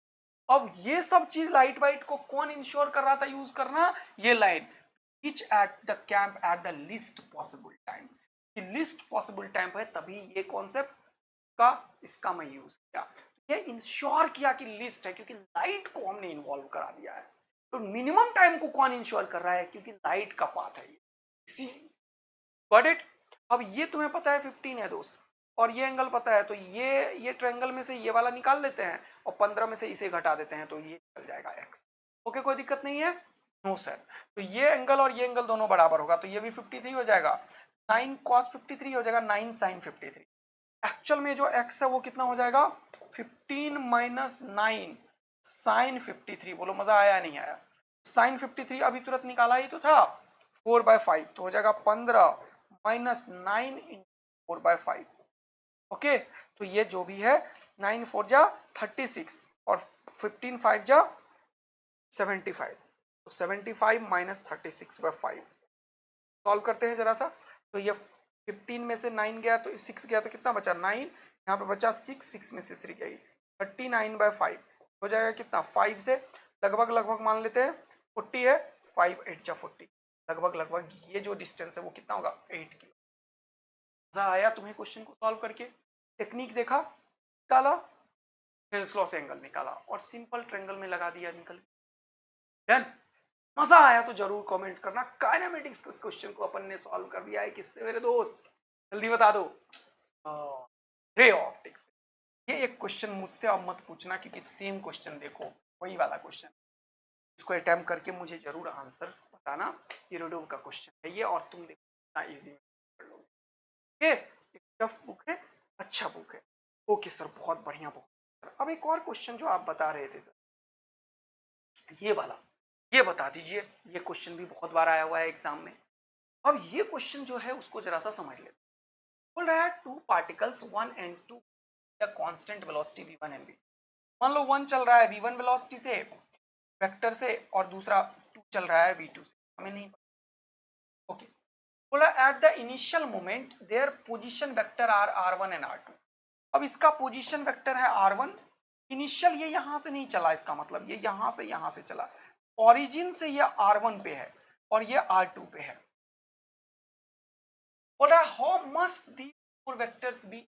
अब ये सब चीज लाइट वाइट को कौन इंश्योर कर रहा था यूज करना, ये line reach at the camp at the least possible time. कि लीस्ट पॉसिबल टाइम है, तभी ये कॉन्सेप्ट का इसका मैं यूज किया। ये इंश्योर किया कि लिस्ट है, क्योंकि लाइट को हमने इन्वॉल्व करा दिया है। तो मिनिमम टाइम को कौन इंश्योर कर रहा है, क्योंकि लाइट का पाथ है ये, इसी गॉट इट। अब ये तुम्हें पता है 15 है दोस्त, और ये एंगल पता है, तो ये ट्रायंगल में से ये वाला निकाल लेते हैं और 15 में से इसे घटा देते हैं, तो ये निकल जाएगा एक्स। ओके, कोई दिक्कत नहीं है, नो सर। तो ये एंगल और ये एंगल दोनों बराबर होगा, तो ये भी 53 हो जाएगा, 9 cos 53 हो जाएगा 9 sin 53। एक्चुअल में जो x है वो कितना हो जाएगा 15 माइनस 9 साइन 53। बोलो मजा आया नहीं आया, साइन 53 अभी तुरंत निकाला ही तो था, 4/5 तो हो जाएगा 15 माइनस 9 इंटू 4/5। ओके, तो ये जो भी है 9 4 जा 36 और 15 5 जा 75, तो 75 माइनस 36/5 सॉल्व करते हैं जरा सा। तो ये 15 में से 9 गया तो 6 गया, तो कितना बचा 9, यहाँ पे बचा 6 में से 3 गई, 39/5 हो जाएगा कितना 5 से लगभग लगभग मान लेते हैं 40 है, 5 8 जा 40, लगभग लगभग ये जो डिस्टेंस है वो कितना होगा 8 किलो। मजा आया तुम्हें क्वेश्चन को सॉल्व करके, टेक्निक देखा, निकाला, हेल्स लॉ से एंगल निकाला और सिंपल ट्रायंगल में लगा दिया, निकल डन। मजा आया तो जरूर कमेंट करना, काइनेमेटिक्स के क्वेश्चन को अपन ने सॉल्व कर दिया है किससे मेरे दोस्त, जल्दी बता दो, रे ऑप्टिक्स। ये एक क्वेश्चन मुझसे अब मत पूछना, क्योंकि सेम क्वेश्चन देखो वही वाला क्वेश्चन, इसको अटेम्प्ट करके मुझे जरूर आंसर बताना। ये रोडो का क्वेश्चन है ये, और तुम देखो इजी कर लोगे। एक टफ बुक है, अच्छा बुक है। ओके सर, बहुत बढ़िया बुक। अब एक और क्वेश्चन जो आप बता रहे थे सर, ये वाला, ये बता दीजिए। ये क्वेश्चन भी बहुत बार आया हुआ है एग्जाम में। अब ये क्वेश्चन जो है उसको जरा सा समझ लेते। बोल रहा है two particles 1 and 2 constant velocity v1 and v2। मान लो 1 चल रहा है v1 वेलोसिटी से वेक्टर से, और दूसरा 2 चल रहा है v2 से, हमें नहीं पता। ओके, बोला at the initial moment their position vector are r1 and r2। अब इसका पोजीशन वेक्टर है r1, इनिशियल ये यहां से नहीं चला, इसका मतलब ये यहां से चला, ओरिजिन से ये r1 पे है और ये r2 पे है। बोला how must these four vectors be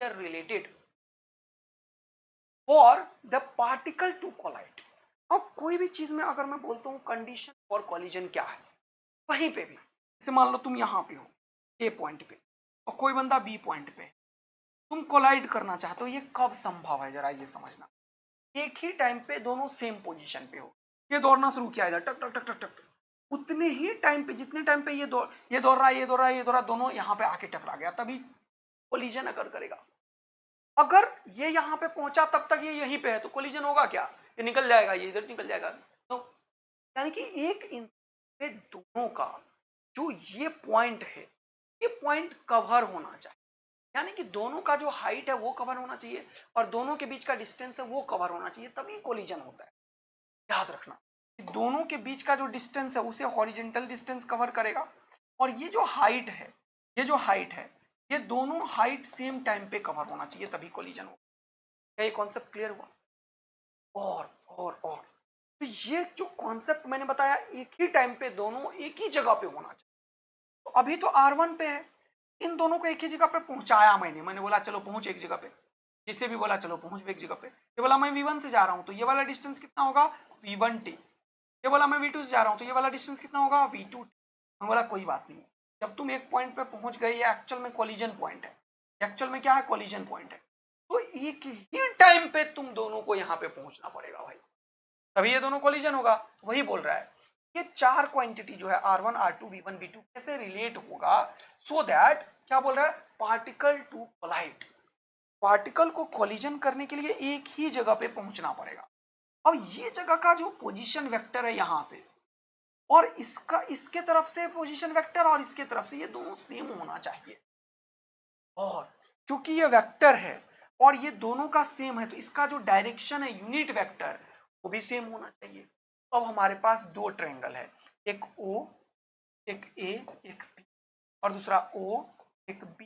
related for the particle to collide. अब कोई भी चीज में अगर मैं बोलता हूँ कंडीशन फॉर कॉलिजन क्या है, कहीं पे भी, जैसे मान लो तुम यहाँ पे हो ए पॉइंट पे और कोई बंदा बी पॉइंट पे, तुम कोलाइड करना चाहते हो, ये कब संभव है जरा ये समझना। एक ही टाइम पे दोनों सेम पोजीशन पे हो, ये दौड़ना शुरू किया इधर टक टक टक टक टक, उतने ही टाइम पे, जितने टाइम पे ये दौड़ रहा है, ये दौड़ रहा है, ये दौड़ रहा, दोनों यहाँ पे आके टकरा गया, तभी कोलिजन अगर करेगा। अगर ये यहाँ पे पहुंचा तब तक ये यहीं पे है, तो कोलिजन होगा क्या, ये निकल जाएगा, ये इधर निकल जाएगा। तो यानी कि एक इंसान पे दोनों का जो ये पॉइंट है, ये पॉइंट कवर होना चाहिए, यानी कि दोनों का जो हाइट है वो कवर होना चाहिए और दोनों के बीच का डिस्टेंस है वो कवर होना चाहिए, तभी कोलिजन होता है। याद रखना कि दोनों के बीच का जो डिस्टेंस है उसे हॉरिजॉन्टल डिस्टेंस कवर करेगा, और ये जो हाइट है, ये जो हाइट है, ये दोनों हाइट सेम टाइम पे कवर होना चाहिए, तभी कोलिजन होगा। क्या ये कॉन्सेप्ट क्लियर हुआ? और तो ये जो कॉन्सेप्ट मैंने बताया, एक ही टाइम पे दोनों एक ही जगह पे होना चाहिए। तो अभी तो R1 पे है, इन दोनों को एक ही जगह पे पहुंचाया मैंने बोला चलो पहुंच एक जगह पे, इसे भी बोला चलो पहुंच भी एक जगह पे, ये बोला मैं v1 से जा रहा हूं तो ये वाला डिस्टेंस कितना होगा v1t, ये बोला मैं v2 से जा रहा हूं तो ये वाला डिस्टेंस कितना होगा v2। मैं बोला कोई बात नहीं, जब तुम एक पॉइंट पे पहुंच गए, ये एक्चुअल में कोलिजन पॉइंट है, एक्चुअल में क्या है कोलिजन पॉइंट है, तो एक ही टाइम पे तुम दोनों को यहाँ पे पहुंचना पड़ेगा भाई, तभी ये दोनों कोलिजन होगा। तो वही बोल रहा है ये चार क्वांटिटी जो है r1 r2 v1 v2 कैसे रिलेट होगा, सो दैट क्या बोल रहा है पार्टिकल टू कोलाइड, पार्टिकल को कोलिजन करने के लिए एक ही जगह पे पहुंचना पड़ेगा। अब ये जगह का जो पोजीशन वेक्टर है यहां से और इसका इसके तरफ से पोजीशन वेक्टर और इसके तरफ से, ये दोनों सेम होना चाहिए, और क्योंकि ये वेक्टर है और ये दोनों का सेम है तो इसका जो डायरेक्शन है यूनिट वेक्टर वो भी सेम होना चाहिए। तो अब हमारे पास दो ट्रायंगल है, एक O एक A एक P और दूसरा O एक B,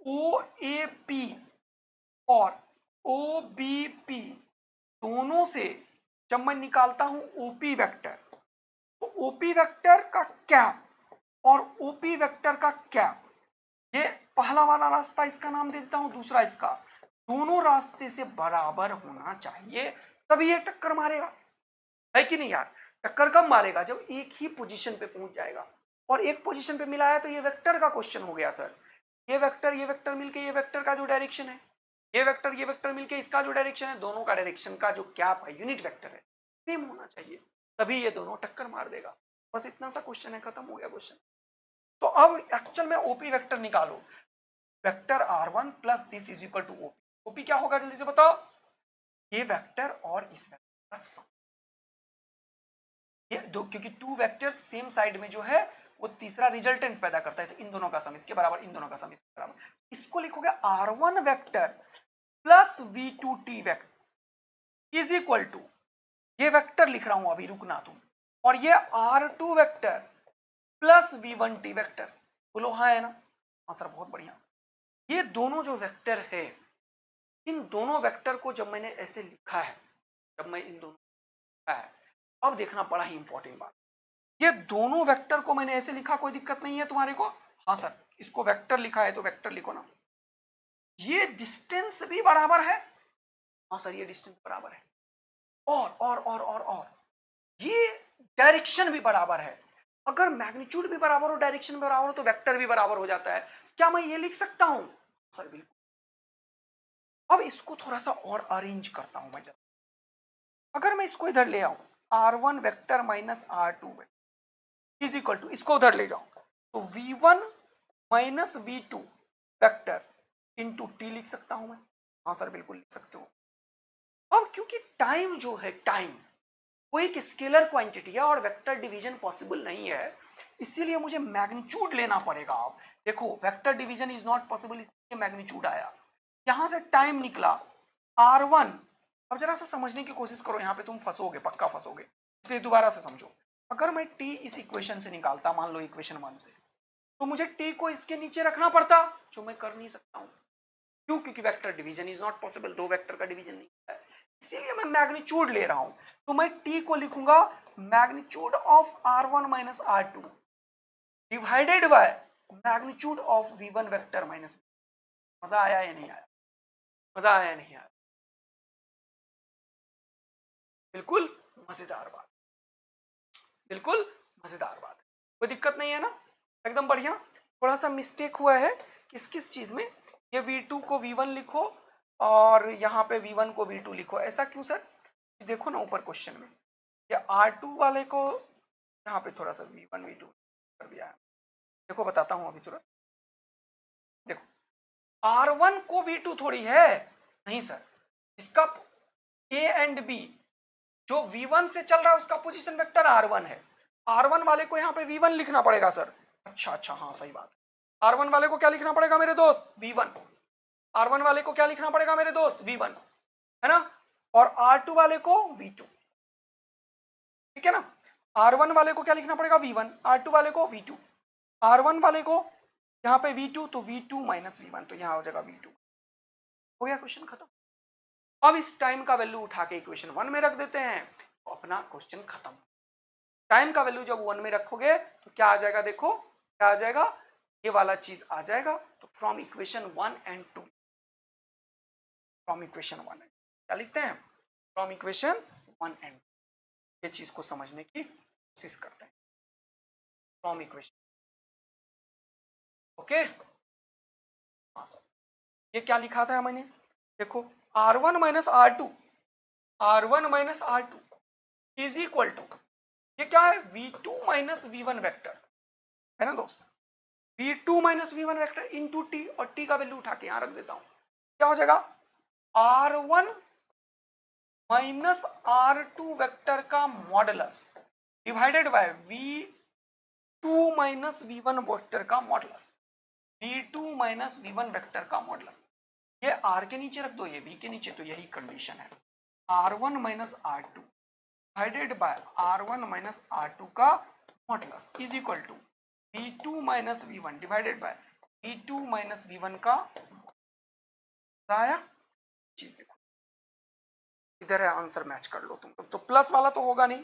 ओ ए पी और ओ बी पी दोनों से जब मैं निकालता हूं ओपी वेक्टर, तो ओपी वेक्टर का कैप और ओपी वेक्टर का कैप, ये पहला वाला रास्ता इसका नाम दे देता हूं, दूसरा इसका, दोनों रास्ते से बराबर होना चाहिए तभी ये टक्कर मारेगा, है कि नहीं यार। टक्कर कब मारेगा जब एक ही पोजीशन पे पहुंच जाएगा, और एक पोजीशन पे मिला है तो ये वेक्टर का क्वेश्चन हो गया सर, ये वेक्टर मिलके ये वेक्टर का जो डायरेक्शन है, ये वेक्टर मिलके इसका जो डायरेक्शन है, दोनों का डायरेक्शन का जो कैप है यूनिट वेक्टर है सेम होना चाहिए, तभी ये दोनों टक्कर मार देगा। बस इतना सा क्वेश्चन है, खत्म हो गया क्वेश्चन। तो अब एक्चुअल में ओपी वेक्टर निकालो, vector r1 plus this is equal to OP, OP क्या होगा जल्दी से बताओ, ये वेक्टर और इस वेक्टर का सम, ये दो, क्योंकि टू वेक्टर सेम साइड में जो है वो तीसरा रिजल्टेंट पैदा करता है, तो इन दोनों का सम इसके बराबर, इन दोनों का सम इसके बराबर, इसको लिखोगे r1 vector plus v2t vector is equal to, ये वेक्टर लिख रहा हूं अभी, रुकना तुम, और ये r2 vector plus v1t vector, बोलो हाँ है ना, हाँ सर बहुत बढ़िया। ये दोनों जो वेक्टर है, इन दोनों वेक्टर को जब मैंने ऐसे लिखा है, जब मैं इन दोनों लिखा है, अब देखना बड़ा ही इंपॉर्टेंट बात, ये दोनों वेक्टर को मैंने ऐसे लिखा, कोई दिक्कत नहीं है तुम्हारे को, हाँ सर इसको वेक्टर लिखा है तो वेक्टर लिखो ना, ये डिस्टेंस भी बराबर है, हाँ सर ये डिस्टेंस बराबर है, और ये डायरेक्शन भी बराबर है, अगर मैग्नीट्यूड भी बराबर हो डायरेक्शन भी बराबर हो तो वेक्टर भी बराबर हो जाता है, क्या मैं ये लिख सकता हूं, सर बिल्कुल। अब इसको थोड़ा सा और अरेंज करता हूं मैं, जब अगर मैं इसको इधर ले आऊं r1 vector minus r2 vector is equal to, इसको उधर ले जाऊं तो v1 minus v2 vector into T लिख सकता हूं मैं, हाँ सर बिल्कुल लिख सकते हो। अब क्योंकि टाइम जो है, टाइम वो एक स्केलर क्वांटिटी है और वेक्टर डिवीजन पॉसिबल नहीं है, इसीलिए मुझे मैग्नीट्यूड लेना पड़ेगा। अब देखो vector division is not possible, इसलिए मैग्नीट्यूड आया, यहां से टाइम निकला r1। अब जरा सा समझने की कोशिश करो, यहाँ पे तुम फंसोगे, पक्का फंसोगे, इसलिए दोबारा से समझो। अगर मैं t इस इक्वेशन से निकालता, मान लो इक्वेशन 1 से, तो मुझे t को इसके नीचे रखना पड़ता, जो मैं कर नहीं सकता हूं, क्यों, क्योंकि vector division is not possible, दो वेक्टर का डिवीजन नहीं है, इसीलिए मैं मैग्नीट्यूड ले रहा हूं, तो मैं t को लिखूंगा magnitude of r1 minus r2 divided by magnitude of v1 vector minus. मजा आया या नहीं आया, मजा आया या नहीं आया, बिल्कुल मजेदार बात, बिल्कुल मजेदार बात, कोई दिक्कत नहीं है ना, एकदम बढ़िया। थोड़ा सा मिस्टेक हुआ है किस किस चीज में, ये v2 को v1 लिखो और यहाँ पे v1 को v2 लिखो, ऐसा क्यों सर, देखो ना ऊपर क्वेश्चन में ये r2 वाले को यहाँ पे थोड़ा सा v1 v2 कर दिया है, देखो बताता हूँ अभी तुरंत, देखो r1 को v2 थोड़ी है, नहीं सर, इसका a एंड b जो v1 से चल रहा है उसका पोजीशन वेक्टर r1 है, r1 वाले को यहाँ पे v1 लिखना पड़ेगा सर, अच्छा हाँ सही बात, r1 वाले को क्या लिखना पड़ेगा मेरे दोस्त, v1, r1 वाले को क्या लिखना पड़ेगा मेरे दोस्त, v1, है ना, और r2 वाले को v2, ठीक है ना, r1 वाले को क्या लिखना पड़ेगा v1, r2 वाले को v2, r1 वाले को यहाँ पे v2 तो v2 माइनस v1, तो यहाँ हो जाएगा v2, हो गया क्वेश्चन खत्म। अब इस टाइम का वैल्यू उठा के इक्वेशन 1 में रख देते हैं तो अपना क्वेश्चन खत्म। टाइम का वैल्यू जब 1 में रखोगे तो क्या आ जाएगा, देखो क्या आ जाएगा, ये वाला चीज आ जाएगा, तो from equation 1 and 2 from equation 1 and क्या लिखते हैं, फ्रॉम इक्वेशन 1 एंड, ये चीज को समझने की कोशिश करते हैं फ्रॉम इक्वेशन। ओके हाँ सर, ये क्या लिखा था मैंने, देखो R1 minus R2, R1 minus R2 is equal to, ये क्या है V2 माइनस V1 वेक्टर है ना दोस्त, V2 minus V1 vector into T, और टी का वैल्यू उठा के यहां रख देता हूं, क्या हो जाएगा R1 माइनस R2 वेक्टर का modulus divided by V2 minus V1 vector का modulus, V2 minus V1 vector का मॉडुलस, ये R के नीचे रख दो, ये V के नीचे, तो यही कंडीशन है, R1 minus R2 divided by R1 minus R2 का modulus is equal to V2 minus V1 divided by V2 minus V1 का, आया चीज देखो इधर है, आंसर मैच कर लो तुम लोग, तो प्लस वाला तो होगा नहीं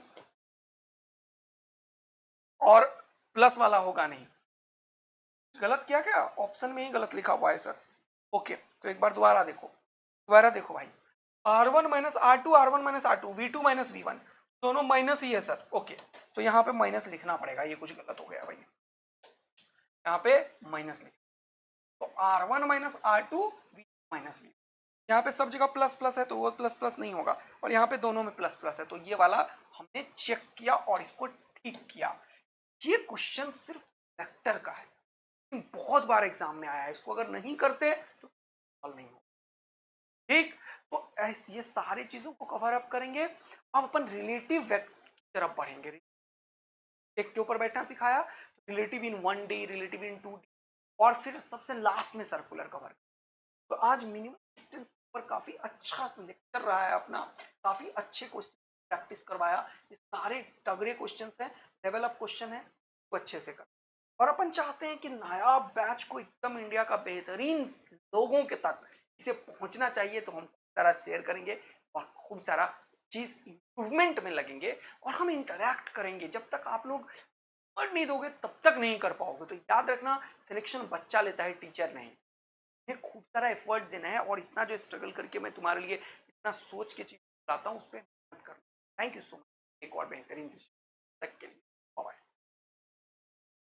और प्लस वाला होगा नहीं, गलत किया क्या, ऑप्शन में ही गलत लिखा हुआ है सर। ओके तो एक बार दोबारा देखो, दोबारा देखो भाई, R1 minus R2, R1 minus R2, V2 minus V1, दोनों माइनस ही है सर। ओके तो यहाँ पे माइनस लिखना पड़ेगा, ये कुछ गलत हो गया भाई, यहाँ पे माइनस लिख, तो R1 minus R2, V2 minus V, यहाँ पे सब जगह प्लस प्लस है तो वो प्लस प्लस नहीं होगा, और यहाँ पे दोनों में प्लस प्लस है, तो ये वाला हमने चेक किया और इसको ठीक किया। ये क्वेश्चन सिर्फ वेक्टर का है, बहुत बार एग्जाम में आया है, इसको अगर नहीं करते तो सॉल्व नहीं होगा, ठीक। तो ये सारी चीजों को कवर अप करेंगे, अब अपन रिलेटिव वेक्टर की तरफ बढ़ेंगे, एक के ऊपर बैठना सिखाया, रिलेटिव इन 1D, रिलेटिव इन 2D, और फिर सबसे लास्ट में सर्कुलर कवर। तो आज मिनिमम डिस्टेंस पर काफी अच्छा लेक्चर रहा है अपना, काफी अच्छे क्वेश्चन प्रैक्टिस करवाया, ये सारे तगड़े क्वेश्चंस हैं, लेवल अप क्वेश्चन है, तो अच्छे से कर, और अपन चाहते हैं कि नया बैच को एकदम इंडिया का बेहतरीन लोगों के तक इसे पहुंचना चाहिए, तो हम खूब सारा शेयर करेंगे और खूब सारा चीज इंप्रूवमेंट में लगेंगे, और हम इंटरैक्ट करेंगे, जब तक आप लोग एफर्ट नहीं दोगे तब तक नहीं कर पाओगे। तो याद रखना, सिलेक्शन बच्चा लेता है, टीचर नहीं, ये खूब सारा एफर्ट देना है, और इतना जो स्ट्रगल करके मैं तुम्हारे लिए इतना सोच के चीज लाता हूँ, उस पर मेहनत करना। थैंक यू सो मच, एक और बेहतरीन तक के लिए बाय।